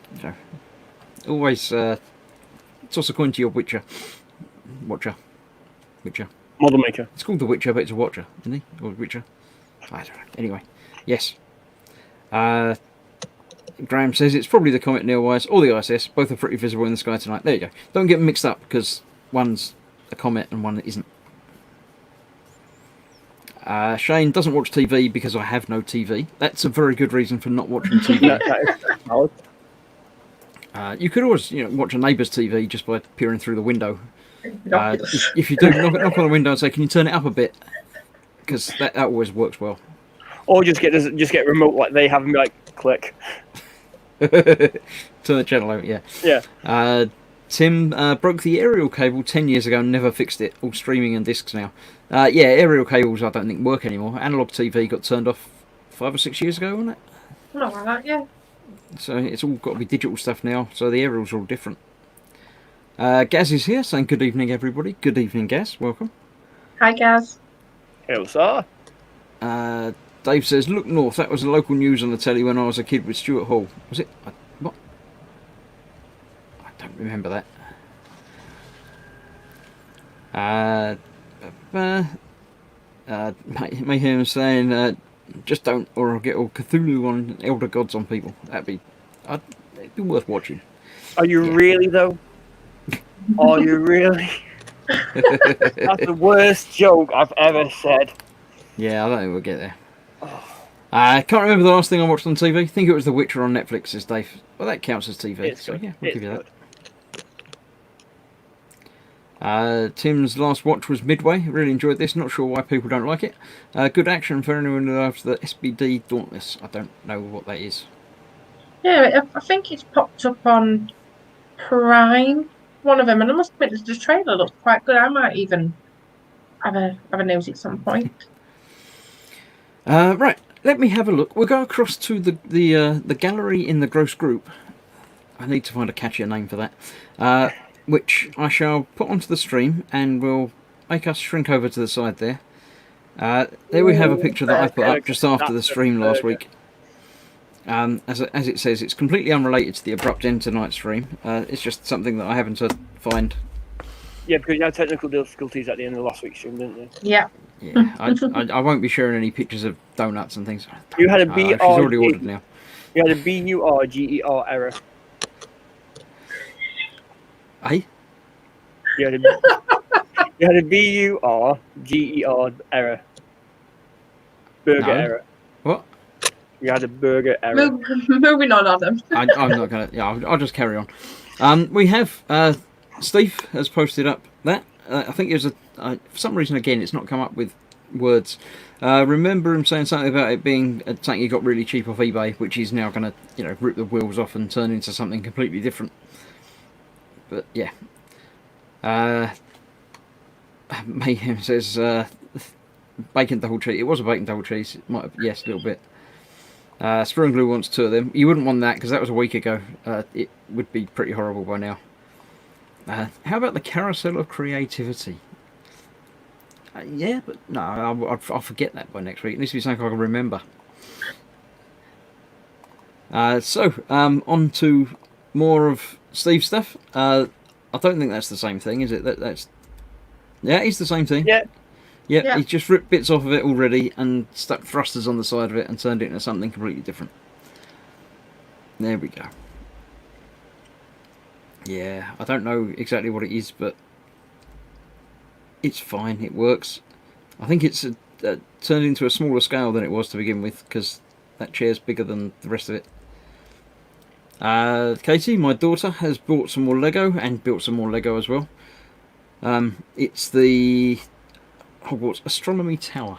always toss a coin to your watcher. Model maker. It's called the Witcher, but it's a watcher, isn't he? Or Witcher. I don't know. Anyway, yes. Graham says it's probably the Comet Neowise or the ISS. Both are pretty visible in the sky tonight. There you go. Don't get them mixed up because one's a comet and one isn't. Shane doesn't watch TV because I have no TV. That's a very good reason for not watching TV. That is valid. You could always, watch a neighbour's TV just by peering through the window. No. If you do, knock on the window and say, "Can you turn it up a bit?" Because that always works well. Or just get a remote like they have and be like, click. Turn the channel over, yeah. Yeah. Tim broke the aerial cable 10 years ago and never fixed it. All streaming and discs now. Yeah, aerial cables I don't think work anymore. Analog TV got turned off 5 or 6 years ago, wasn't it? Not like that, yeah. So it's all got to be digital stuff now. So the aerials are all different. Gaz is here saying good evening, everybody. Good evening, Gaz. Welcome. Hi, Gaz. Hello, sir. Dave says, look north. That was the local news on the telly when I was a kid with Stuart Hall. Was it? What? I don't remember that. Mayhem saying, just don't, or I'll get all Cthulhu on Elder Gods on people. It'd be worth watching. Are you really, though? Are you really? That's the worst joke I've ever said. Yeah, I don't think we'll get there. I can't remember the last thing I watched on TV. I think it was The Witcher on Netflix, says Dave. Well, that counts as TV. It's So good. yeah, we'll It's give you good. that. Tim's last watch was Midway. Really enjoyed this. Not sure why people don't like it. Good action for anyone who loves the SBD Dauntless. I don't know what that is. Yeah, I think it's popped up on Prime, one of them, and I must admit the trailer looks quite good. I might even have a nose at some point. Right, let me have a look. We'll go across to the gallery in the Gross Group. I need to find a catchier name for that. Which I shall put onto the stream, and we'll make us shrink over to the side there. There we have a picture that I put up just after the stream last week. As it says, it's completely unrelated to the abrupt end to night stream. It's just something that I happened to find. Yeah, because you had technical difficulties at the end of last week's stream, didn't you? Yeah. Yeah, I won't be sharing any pictures of donuts and things. You had a She's already ordered now. You had a BURGER error. Hey? You had a BURGER error. Burger No. error. What? You had a burger error. Moving on, Adam. I'm not gonna. Yeah, I'll just carry on. We have Steve has posted up that. I think it was for some reason again it's not come up with words. Remember him saying something about it being a tank he got really cheap off eBay, which he's now gonna rip the wheels off and turn into something completely different. But yeah. Mayhem says bacon double cheese. It was a bacon double cheese. It might have, yes, a little bit. Sprue and Glue wants 2 of them. You wouldn't want that because that was a week ago. It would be pretty horrible by now. How about the carousel of creativity? Yeah, but no, I'll forget that by next week. It needs to be something I can remember. So, on to more of Steve's stuff. I don't think that's the same thing, is it? That's yeah, it's the same thing. Yeah. Yep, Yeah. he's just ripped bits off of it already and stuck thrusters on the side of it and turned it into something completely different. There we go. Yeah, I don't know exactly what it is, but it's fine. It works. I think it's turned into a smaller scale than it was to begin with because that chair's bigger than the rest of it. Katie, my daughter, has bought some more Lego and built some more Lego as well. It's the Hogwarts Astronomy Tower.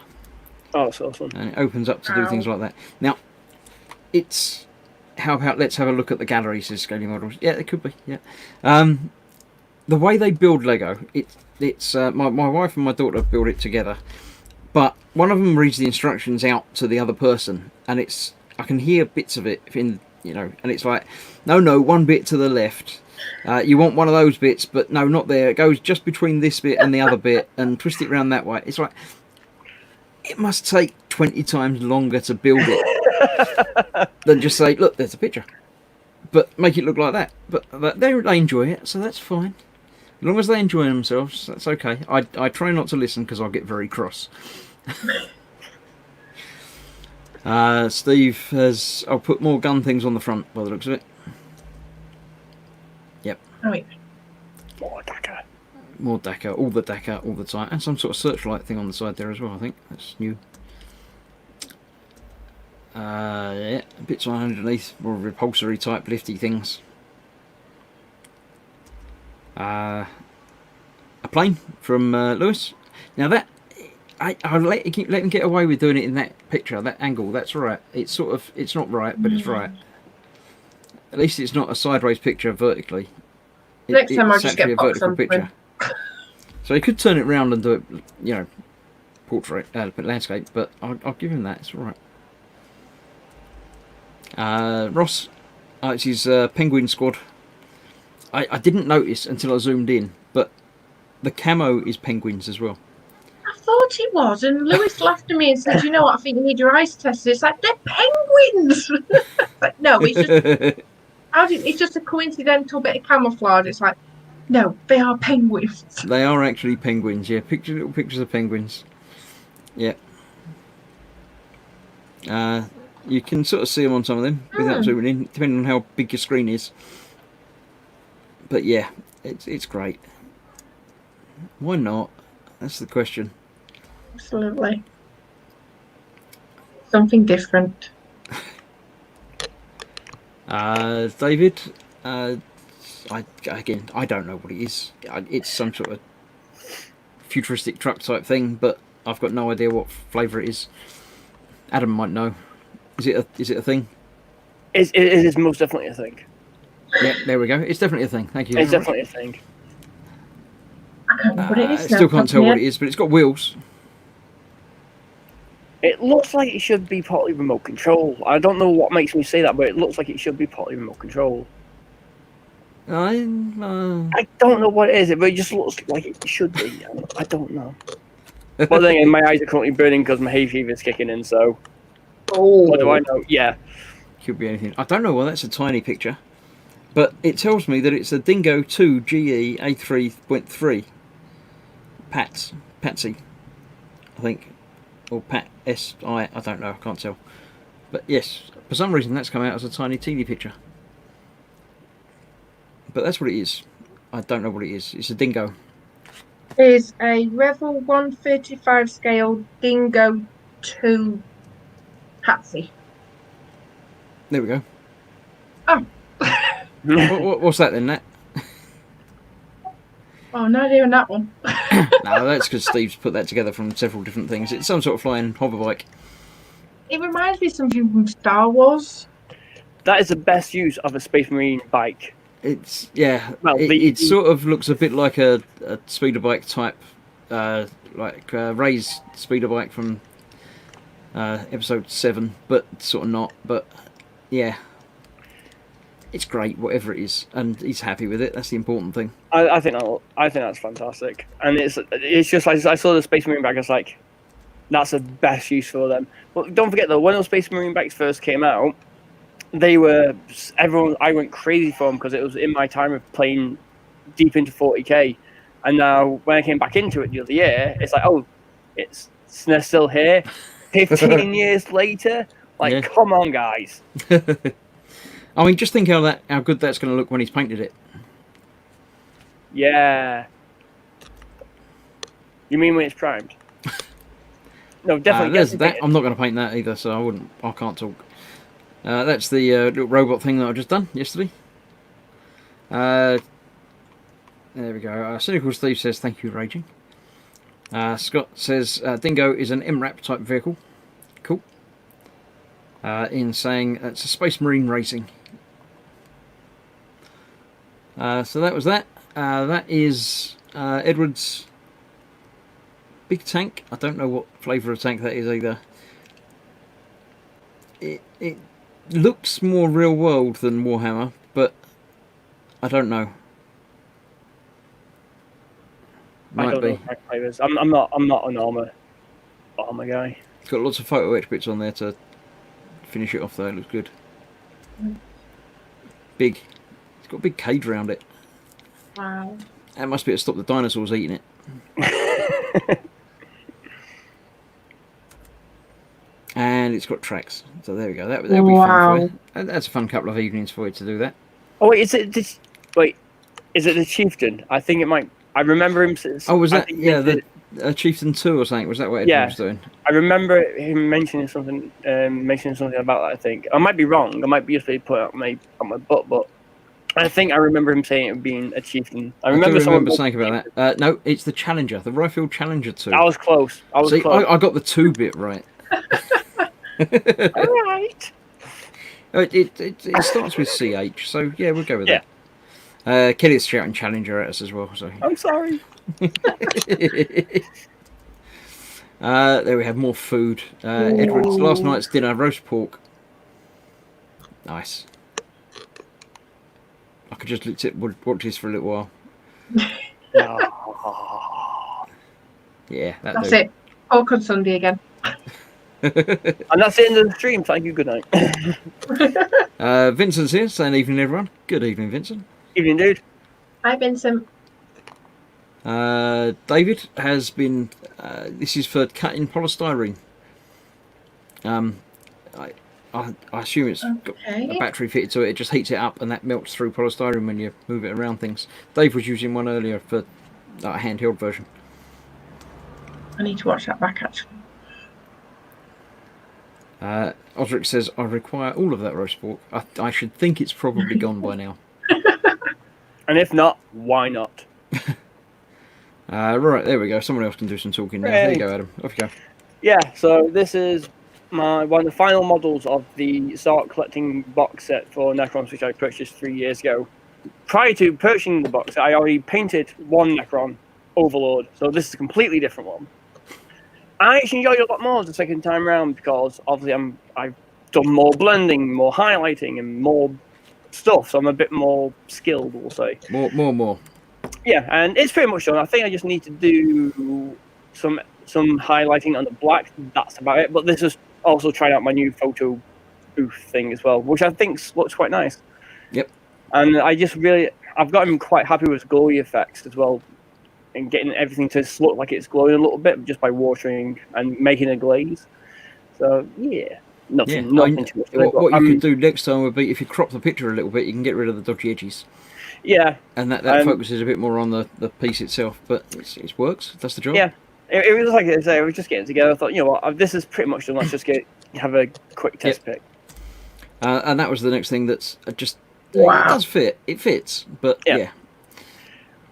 Oh, that's awesome. And it opens up to do things like that. Now, it's... How about let's have a look at the gallery, says Scaling Models. Yeah, it could be, yeah. The way they build Lego, it's my wife and my daughter build it together. But one of them reads the instructions out to the other person. And it's... I can hear bits of it in... and it's like, no, one bit to the left. You want one of those bits, but no, not there. It goes just between this bit and the other bit, and twist it around that way. It's like it must take 20 times longer to build it than just say, look, there's a picture, but make it look like that. But they enjoy it, so that's fine. As long as they enjoy themselves, that's okay. I try not to listen because I'll get very cross. Steve has... I'll put more gun things on the front by the looks of it. Yep. Oh, wait. More attacker. more Dakar, all the Dakar, all the time, and some sort of searchlight thing on the side there as well. I think that's new. Yeah, bits on underneath, more repulsory type lifty things. A plane from Lewis. Now that I'll let him get away with doing it in that picture, that angle. That's right. It's it's not right, but it's right. At least it's not a sideways picture vertically. Next time I'll It's just actually get a vertical something. picture. So he could turn it round and do it, you know, portrait, landscape. But I'll give him that. It's all right. Ross, it's his penguin squad. I didn't notice until I zoomed in, but the camo is penguins as well. I thought it was, and Lewis laughed at me and said, "You know what? I think you need your eyes tested." It's like they're penguins. Like, no, it's just it's just a coincidental bit of camouflage. It's like, no, they are penguins. They are actually penguins. Yeah, little pictures of penguins. Yeah. You can sort of see them on some of them without zooming in, depending on how big your screen is. But yeah, it's great. Why not? That's the question. Absolutely. Something different. David, I don't know what it is. It's some sort of futuristic truck type thing, but I've got no idea what flavour it is. Adam might know. Is it a thing? It is most definitely a thing. Yeah, there we go. It's definitely a thing. Thank you. It's definitely a thing. I don't know what it is. I still can't tell what it is, but it's got wheels. It looks like it should be partly remote control. I don't know what makes me say that, but it looks like it should be partly remote control. I don't know what it is, but it just looks like it should be. I don't know. But then again, my eyes are currently burning because my hay fever is kicking in, so... What do I know? Yeah. Could be anything. I don't know. Well, that's a tiny picture. But it tells me that it's a Dingo 2 GE A3.3. Patsy, I think. Or Pat SI, I don't know, I can't tell. But yes, for some reason that's come out as a tiny teeny picture. But that's what it is. I don't know what it is. It's a Dingo. Is a Revel 135 scale Dingo 2 Patsy. There we go. Oh. What's that then, Nat? Oh, no idea on that one. No, that's because Steve's put that together from several different things. It's some sort of flying hover bike. It reminds me of something from Star Wars. That is the best use of a Space Marine bike. It's, yeah, Well, it sort of looks a bit like a speeder bike type, Ray's speeder bike from episode 7, but sort of not. But yeah, it's great, whatever it is, and he's happy with it. That's the important thing. I think that's fantastic, and it's just like I saw the Space Marine bike. I was like, that's the best use for them. But don't forget though, when those Space Marine bikes first came out, I went crazy for them because it was in my time of playing deep into 40k, and now when I came back into it the other year, it's like, oh, they're still here, 15 years later. Like, yeah. Come on, guys. I mean, just think how good that's going to look when he's painted it. Yeah. You mean when it's primed? No, definitely. There's that. I'm not going to paint that either, so I can't talk. That's the little robot thing that I've just done yesterday. There we go. Cynical Steve says, thank you, Raging. Scott says, Dingo is an MRAP type vehicle. Cool. In saying it's a Space Marine racing. So that was that. That is Edward's big tank. I don't know what flavour of tank that is either. It looks more real world than Warhammer, but I don't know. I don't know tank flavours. I'm not an armour guy. It's got lots of photo etch bits on there to finish it off though. It looks good. Big. It's got a big cage around it. Wow. That must be to stop the dinosaurs eating it. And it's got tracks. So there we go. That'll be fun for you. That's a fun couple of evenings for you to do that. Oh wait, is it the Chieftain? I think it might I remember him. Oh, was I that think the Chieftain 2 or something? Was that what Edwin Yeah. was doing? I remember him mentioning something about that. I think I might be wrong. I might be just be put up my butt, but I think I remember him saying it being a chieftain. I I do remember remember someone saying about that. No, it's the Challenger, the Rifle Challenger 2. I was close. See, close. I got the 2 bit right. All right. It starts with CH, so yeah, we'll go with that. Kelly's shouting Challenger at us as well. So I'm sorry. there we have more food. Edward's last night's dinner: roast pork. Nice. I could just watch this for a little while. Yeah, That's it. Pork on Sunday again. And that's the end of the stream. Thank you. Good night. Vincent's here saying evening, everyone. Good evening, Vincent. Evening, dude. Hi, Vincent. David has been. This is for cutting polystyrene. I assume it's got a battery fitted to it. It just heats it up, and that melts through polystyrene when you move it around things. Dave was using one earlier for a handheld version. I need to watch that back actually. Osric says, I require all of that roast pork. I should think it's probably gone by now. And if not, why not? Right, there we go. Someone else can do some talking now. There you go, Adam. Off you go. Yeah, so this is one of the final models of the Start Collecting box set for Necrons, which I purchased 3 years ago. Prior to purchasing the box set, I already painted one Necron, Overlord, so this is a completely different one. I actually enjoyed it a lot more the second time around because obviously I've done more blending, more highlighting, and more stuff, so I'm a bit more skilled, we'll say. More. Yeah, and it's pretty much done. I think I just need to do some highlighting on the black. That's about it. But this is also trying out my new photo booth thing as well, which I think looks quite nice. Yep. And I've gotten quite happy with glowy effects as well, and getting everything to look like it's glowing a little bit just by watering and making a glaze. So yeah, nothing too much. What you could do next time would be if you crop the picture a little bit, you can get rid of the dodgy edges. Yeah. And that focuses a bit more on the piece itself, but it works. That's the job. Yeah. It was like I say, we were just getting together. I thought, you know what, this is pretty much done. Let's just have a quick test pick. And that was the next thing that's just Wow. It does fit. It fits, but yeah.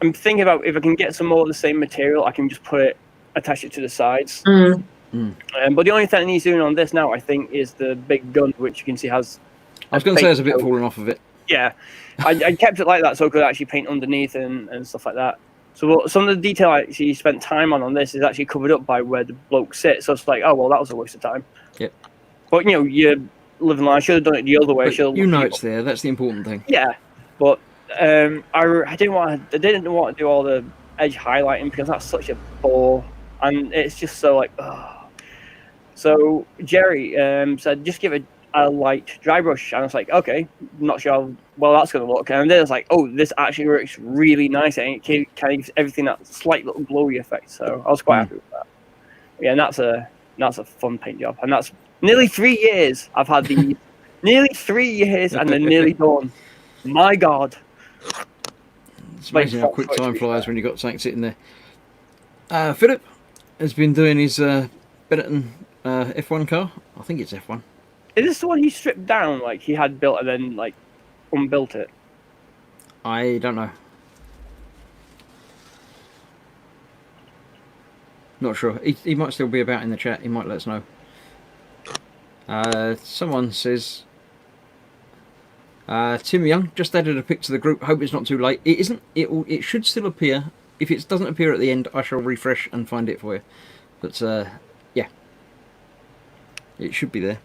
I'm thinking about if I can get some more of the same material, I can just attach it to the sides. Mm. But the only thing that needs doing on this now, I think, is the big gun, which you can see has. I was going to say there's a bit falling off of it. Yeah, I kept it like that so I could actually paint underneath and stuff like that. So some of the detail I actually spent time on this is actually covered up by where the bloke sits. So it's like, oh well, that was a waste of time. Yep. But you know, you're living life. I should have done it the other way. But you know it's there. That's the important thing. Yeah, but I didn't want to do all the edge highlighting because that's such a bore, and it's just so like. Ugh. So Jerry said, just give it a light dry brush, and I was like, okay, not sure how well that's going to look. And then I was like, oh, this actually works really nice, and it kind of gives everything that slight little glowy effect. So I was quite happy with that. Yeah, and that's a fun paint job, and that's nearly 3 years I've had these. Nearly 3 years, and they're nearly done. My God. It's amazing how quick time flies when you've got something sitting there. Philip has been doing his Benetton F1 car. I think it's F1. Is this the one he stripped down, like he had built and then like unbuilt it? I don't know. Not sure. He might still be about in the chat. He might let us know. Someone says, Tim Young just added a pic to the group. Hope it's not too late. It isn't. It should still appear. If it doesn't appear at the end, I shall refresh and find it for you. But yeah, it should be there.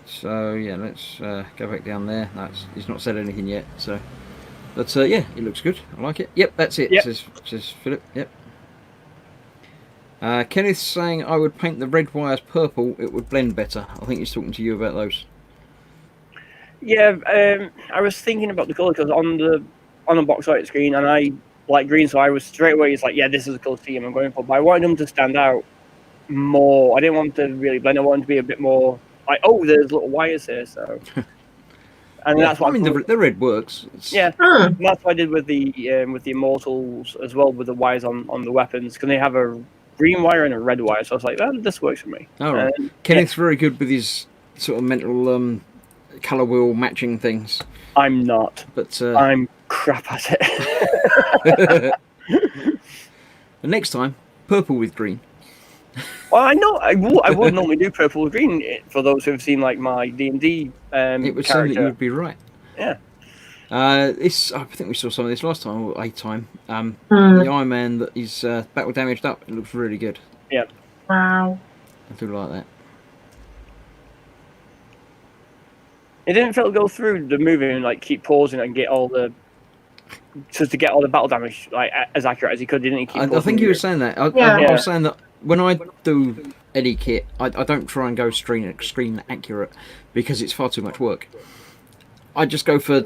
So yeah, let's go back down there. He's not said anything yet. So, but yeah, it looks good. I like it. Yep, that's it. Yep. Says Philip. Yep. Kenneth's saying I would paint the red wires purple. It would blend better. I think he's talking to you about those. Yeah, I was thinking about the colour because on the box art screen, and I like green, so I was straight away. It's like, yeah, this is the colour scheme I'm going for. But I wanted them to stand out more. I didn't want to really blend. I wanted to be a bit more like, oh, there's little wires here. So And Yeah, that's what I mean, the red works. yeah. Hmm. And that's what I did with the Immortals as well, with the wires on the weapons, because they have a green wire and a red wire. So I was like, this works for me. All right. And, Kenneth's very good with his sort of mental colour wheel matching things, I'm not. but I'm crap at it. the next time, purple with green. Well, I know I would normally do purple with green for those who've seen like my D&D It would seem that you character. would be right. Yeah. I think we saw some of this last time, or a time. Hmm. The Iron Man that is battle damaged up. It looks really good. Yeah. Wow. I do like that. It didn't feel to go through the movie and like keep pausing and get all the to get all the battle damage like as accurate as he could. Didn't he? Keep I pausing think the you were movie? saying that. Yeah. I was saying that when I do any kit, I don't try and go screen accurate because it's far too much work. I just go for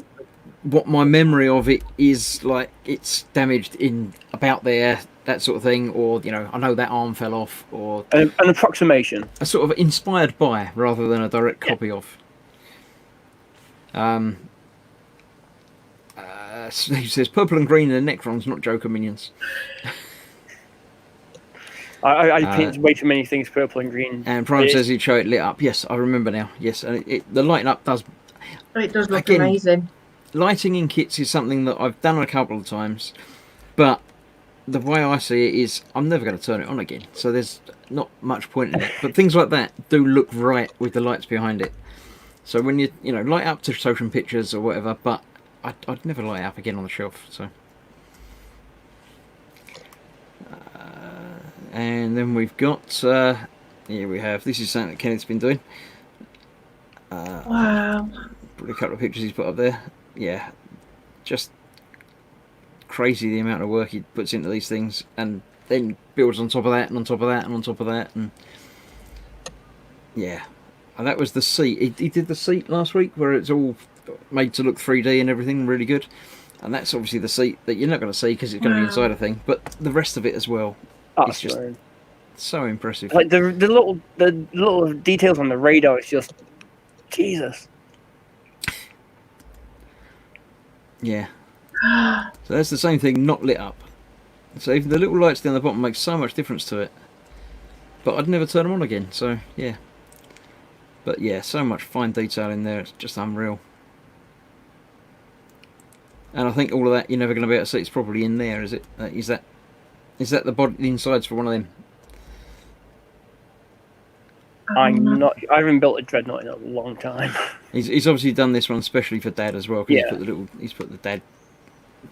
what my memory of it is like. It's damaged in about there, that sort of thing, or I know that arm fell off, or An approximation. a sort of inspired by rather than a direct copy of. Steve says purple and green are Necrons, not Joker minions. I painted way too many things purple and green. And Prime It- says he'd show it lit up. Yes, I remember now. Yes, and the lighting up does. It does look Again, amazing. Lighting in kits is something that I've done a couple of times, but the way I see it is I'm never going to turn it on again. So there's not much point in it. But things like that do look right with the lights behind it. So when you light up to social pictures or whatever, but I'd never light up again on the shelf. So. And then we've got, here we have, this is something that Kenneth's been doing. Wow. Put a couple of pictures he's put up there. Yeah, just crazy the amount of work he puts into these things, and then builds on top of that, and on top of that, and on top of that, and yeah. And that was the seat. He did the seat last week where it's all made to look 3D and everything, really good. And that's obviously the seat that you're not going to see because it's going to be inside a thing, but the rest of it as well. It's just so impressive. like the little details on the radar. It's just Jesus. Yeah. So that's the same thing, not lit up. So even the little lights down the bottom make so much difference to it. But I'd never turn them on again, so yeah. But yeah, so much fine detail in there, it's just unreal. And I think all of that you're never going to be able to see. It's probably in there, is it? Is that the body, the insides for one of them? I'm not. I haven't built a dreadnought in a long time. He's obviously done this one especially for Dad as well. 'Cause Yeah. he's put the Dad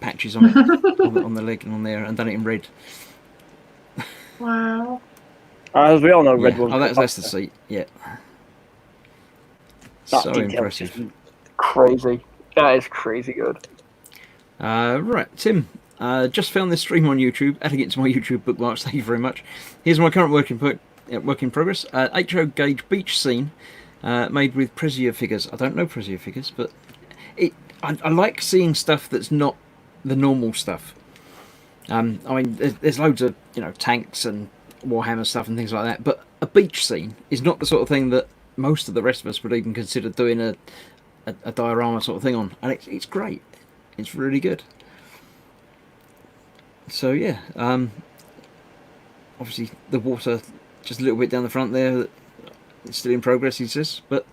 patches on it, on the leg and on there, and done it in red. Wow. As we all know, red Yeah. one. Oh, that's the seat. Yeah. That So detail is impressive. just crazy. That is crazy good. Right, Tim. Just found this stream on YouTube. Adding it to my YouTube bookmarks. Thank you very much. Here's my current work in progress. HO gauge beach scene made with Prezia figures. I don't know Prezia figures, but I like seeing stuff that's not the normal stuff. I mean, there's loads of tanks and Warhammer stuff and things like that, but a beach scene is not the sort of thing that most of the rest of us would even consider doing a diorama sort of thing on, and it's great. It's really good. So yeah, obviously the water just a little bit down the front there. It's still in progress, he says, but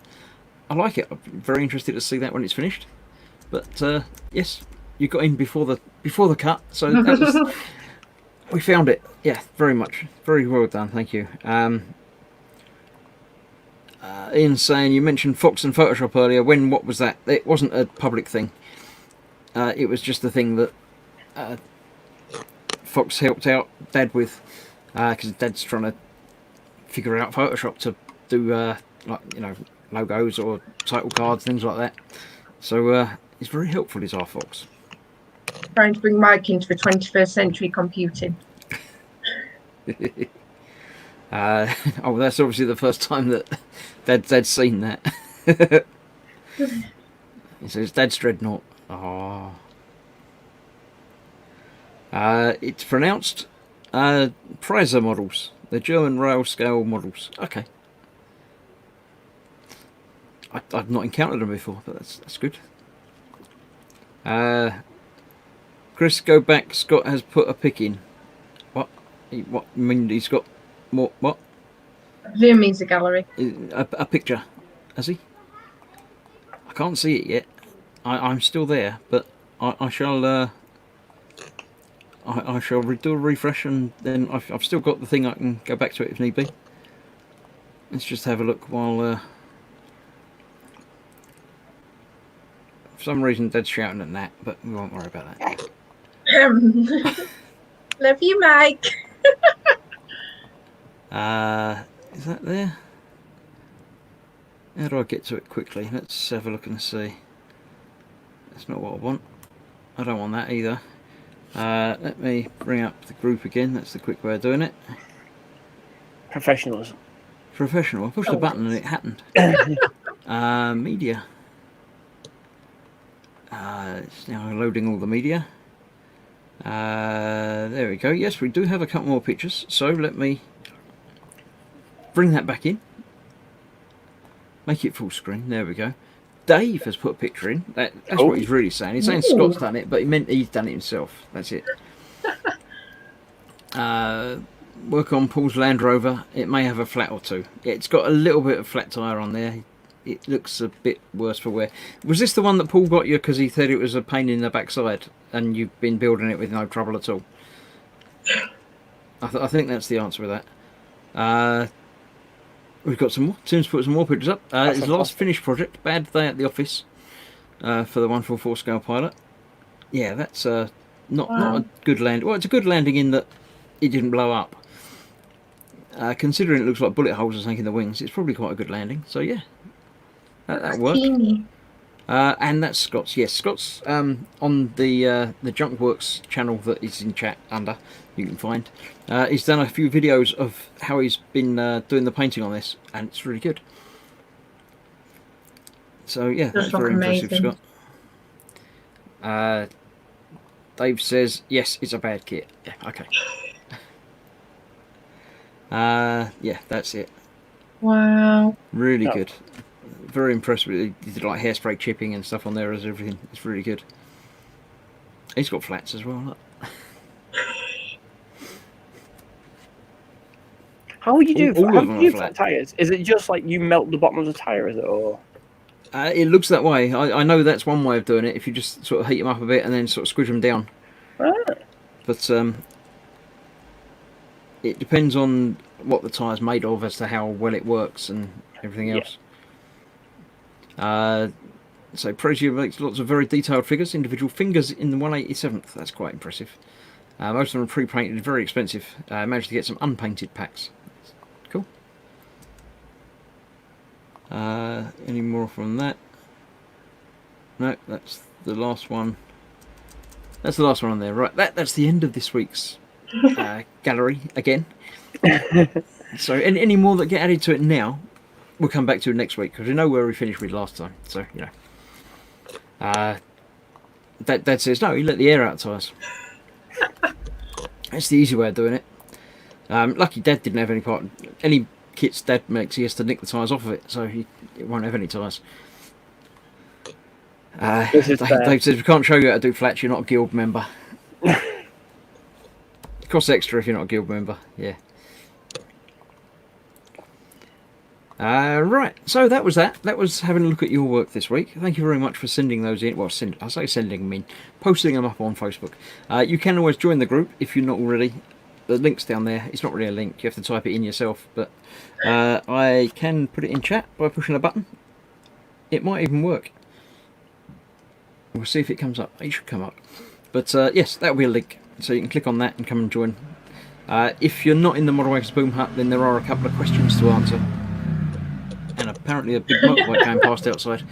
I like it. I'm very interested to see that when it's finished. But yes, you got in before the cut, so that was, we found it. Yeah, very much, very well done. Thank you. Ian saying you mentioned Fox and Photoshop earlier. What was that? It wasn't a public thing. It was just the thing that Fox helped out Dad with, because Dad's trying to figure out Photoshop to do logos or title cards, things like that. So he's very helpful, is our Fox. Trying to bring Mike into the 21st century computing. Oh, that's obviously the first time that Dad's seen that. He says, Dad's Dreadnought. Oh. It's pronounced Preiser models. The German rail scale models. Okay. I've not encountered them before, but that's good. Chris, go back. Scott has put a pic in. What? I mean, he's got more. What? Zoom means a gallery. A picture, has he? I can't see it yet. I'm still there, but I shall. I shall do a refresh, and then I've still got the thing. I can go back to it if need be. Let's just have a look while. For some reason, Dad's shouting at Nat, but we won't worry about that. Love you, Mike. Is that there? How do I get to it quickly? Let's have a look and see. That's not what I want. I don't want that either. Let me bring up the group again. That's the quick way of doing it. Professionalism. Professional. I pushed the button and it happened. Media. It's now loading all the media. There we go. Yes, we do have a couple more pictures. So let me bring that back in. Make it full screen. There we go. Dave has put a picture in. That's what he's really saying. He's saying Scott's done it, but he meant he's done it himself. That's it. Work on Paul's Land Rover. It may have a flat or two. Yeah, it's got a little bit of flat tyre on there. It looks a bit worse for wear. Was this the one that Paul got you because he said it was a pain in the backside and you've been building it with no trouble at all? I think that's the answer with that. We've got some more. Tim's put some more pictures up. His last finished project, Bad Day at the Office, for the 144 scale pilot. Yeah, that's not a good land. Well, it's a good landing in that it didn't blow up. Considering it looks like bullet holes are sinking the wings, it's probably quite a good landing. So yeah, that worked. And that's Scott's. Yes, Scott's on the Junkworks channel that is in chat under. You can find. He's done a few videos of how he's been doing the painting on this, and it's really good. So yeah, that's very impressive, Scott. Dave says yes, it's a bad kit. Yeah, okay. Yeah, that's it. Wow. Really good. Very impressed with it. He did like hairspray chipping and stuff on there as everything. It's really good. He's got flats as well. Look. How would you do? All How of do them you are do flat flat. tires? Is it just like you melt the bottom of the tire? Is it or? It looks that way. I know that's one way of doing it. If you just sort of heat them up a bit and then sort of squidge them down. Ah. But it depends on what the tire's made of as to how well it works and everything else. So Prozio makes lots of very detailed figures, individual fingers in the 187th. That's quite impressive. Most of them are pre-painted, very expensive. Managed to get some unpainted packs. Cool. Any more from that? No, that's the last one. That's the last one on there. Right, that's the end of this week's gallery again. So any more that get added to it now, we'll come back to it next week because we know where we finished with last time. So you know, Dad says no. You let the air out of tires. That's the easy way of doing it. Lucky Dad didn't have any kits Dad makes. He has to nick the tires off of it, so it won't have any tires. Dave says we can't show you how to do flats. You're not a guild member. It costs extra if you're not a guild member. Yeah. Right, so that was that. That was having a look at your work this week. Thank you very much for sending those in. Well, I say sending them in, posting them up on Facebook. You can always join the group if you're not already. The link's down there. It's not really a link. You have to type it in yourself. But I can put it in chat by pushing a button. It might even work. We'll see if it comes up. It should come up. But yes, that'll be a link. So you can click on that and come and join. If you're not in the Model Wakers Boom Hut, then there are a couple of questions to answer. And apparently a big motorbike going past outside.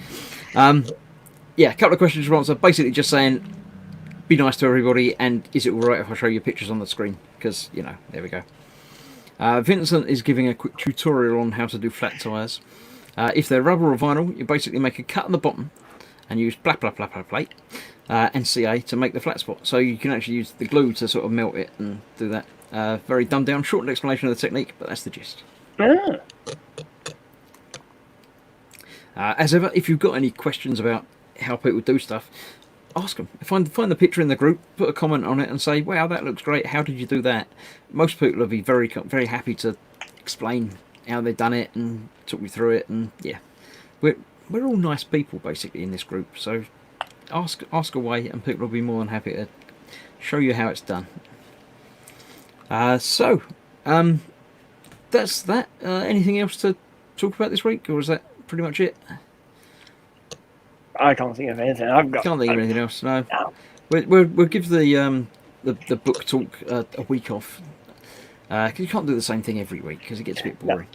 Yeah, a couple of questions to answer. Basically just saying, be nice to everybody, and is it alright if I show you pictures on the screen? Because, you know, there we go. Vincent is giving a quick tutorial on how to do flat tyres. If they're rubber or vinyl, you basically make a cut on the bottom and use plate and CA to make the flat spot. So you can actually use the glue to sort of melt it and do that. Very dumbed down, short explanation of the technique, but that's the gist. As ever, if you've got any questions about how people do stuff, ask them. Find the picture in the group, put a comment on it, and say, "Wow, that looks great. How did you do that?" Most people will be very happy to explain how they've done it and talk you through it. And yeah, we're all nice people basically in this group. So ask away, and people will be more than happy to show you how it's done. That's that. Anything else to talk about this week, or is that pretty much it? I can't think of anything. Can't think of anything else. No. No. We'll give the book talk a week off. 'Cause you can't do the same thing every week because it gets a bit boring.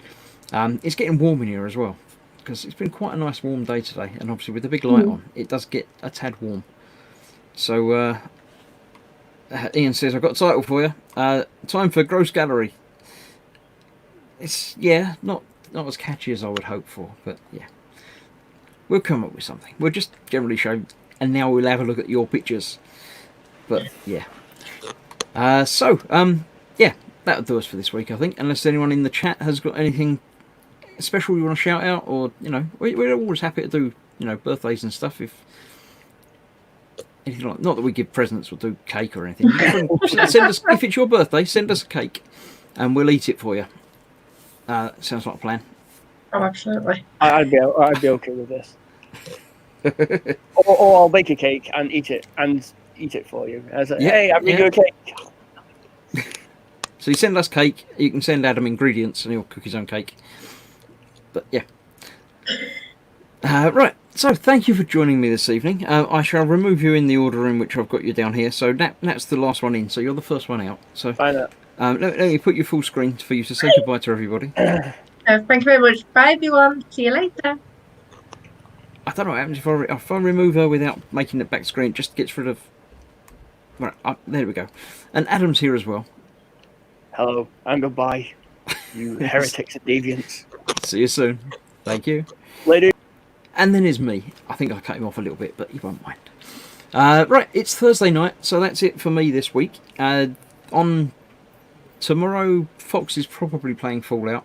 It's getting warm in here as well because it's been quite a nice warm day today, and obviously with the big light on, it does get a tad warm. So Ian says, "I've got a title for you. Time for Gross Gallery." It's not as catchy as I would hope for, but yeah, we'll come up with something. We'll just generally show, and now we'll have a look at your pictures. But yeah, that'll do us for this week, I think. Unless anyone in the chat has got anything special you want to shout out, or we're always happy to do birthdays and stuff. If anything like, not that we give presents or do cake or anything. Send us, if it's your birthday, send us a cake, and we'll eat it for you. Sounds like a plan. Oh, absolutely. I'd be okay with this. or I'll bake a cake and eat it for you. Hey, I'm making a cake. So you send us cake. You can send Adam ingredients, and he'll cook his own cake. But yeah. Right. So thank you for joining me this evening. I shall remove you in the order in which I've got you down here. So Nat's the last one in. So you're the first one out. So let me put you full screen for you to say goodbye to everybody. Thank you very much. Bye, everyone. See you later. I don't know what happens if I remove her without making it back screen. It just gets rid of. Right, there we go. And Adam's here as well. Hello and goodbye, you heretics and deviants. See you soon. Thank you. Later. And then there's me. I think I cut him off a little bit, but you won't mind. Right, it's Thursday night, so that's it for me this week. On tomorrow, Fox is probably playing Fallout.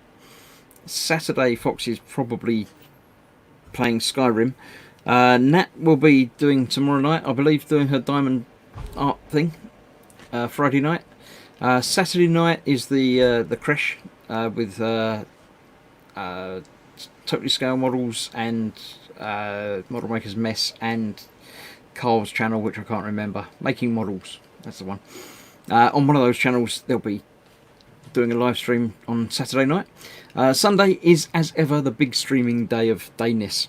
Saturday, Fox is probably playing Skyrim. Nat will be doing tomorrow night, I believe, doing her diamond art thing. Friday night. Saturday night is the creche with Totally Scale Models and Model Maker's Mess and Carl's channel, which I can't remember. Making Models, that's the one. On one of those channels, they'll be doing a live stream on Saturday night. Sunday is, as ever, the big streaming day of dayness.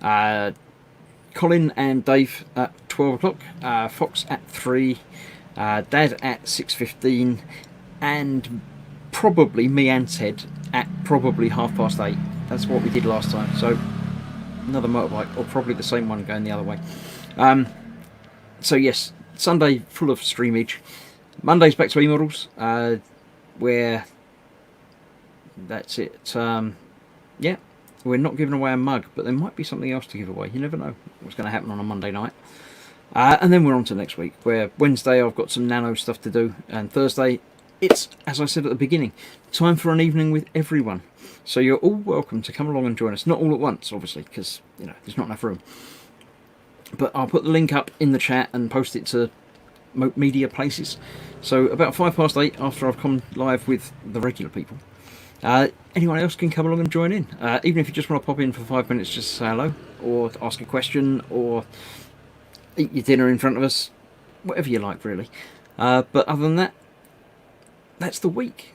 Colin and Dave at 12 o'clock, Fox at 3, Dad at 6:15, and probably me and Ted at probably 8:30. That's what we did last time. So another motorbike, or probably the same one going the other way. So yes, Sunday full of streamage. Monday's back to E-Models, where that's it. Yeah, we're not giving away a mug, but there might be something else to give away. You never know what's going to happen on a Monday night. And then we're on to next week, where Wednesday I've got some nano stuff to do, and Thursday it's, as I said at the beginning, time for an evening with everyone. So you're all welcome to come along and join us. Not all at once, obviously, because there's not enough room. But I'll put the link up in the chat and post it to media places. So about 8:05 after I've come live with the regular people. Anyone else can come along and join in. Even if you just want to pop in for 5 minutes just to say hello, or ask a question, or eat your dinner in front of us. Whatever you like, really. But other than that, that's the week.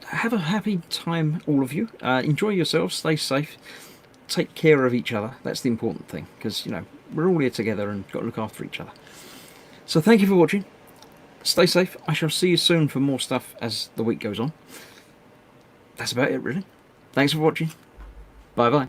Have a happy time, all of you. Enjoy yourselves. Stay safe. Take care of each other. That's the important thing, because we're all here together and got to look after each other. So thank you for watching. Stay safe. I shall see you soon for more stuff as the week goes on. That's about it, really. Thanks for watching. Bye bye.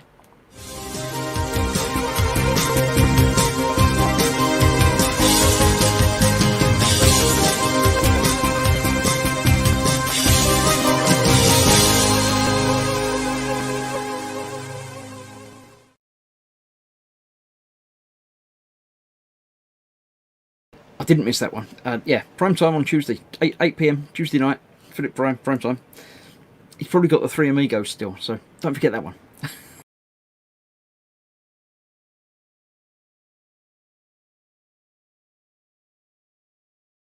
I didn't miss that one. Yeah, prime time on Tuesday, 8 p.m. Tuesday night. Philip Prime time. He's probably got the 3 Amigos still, so don't forget that one.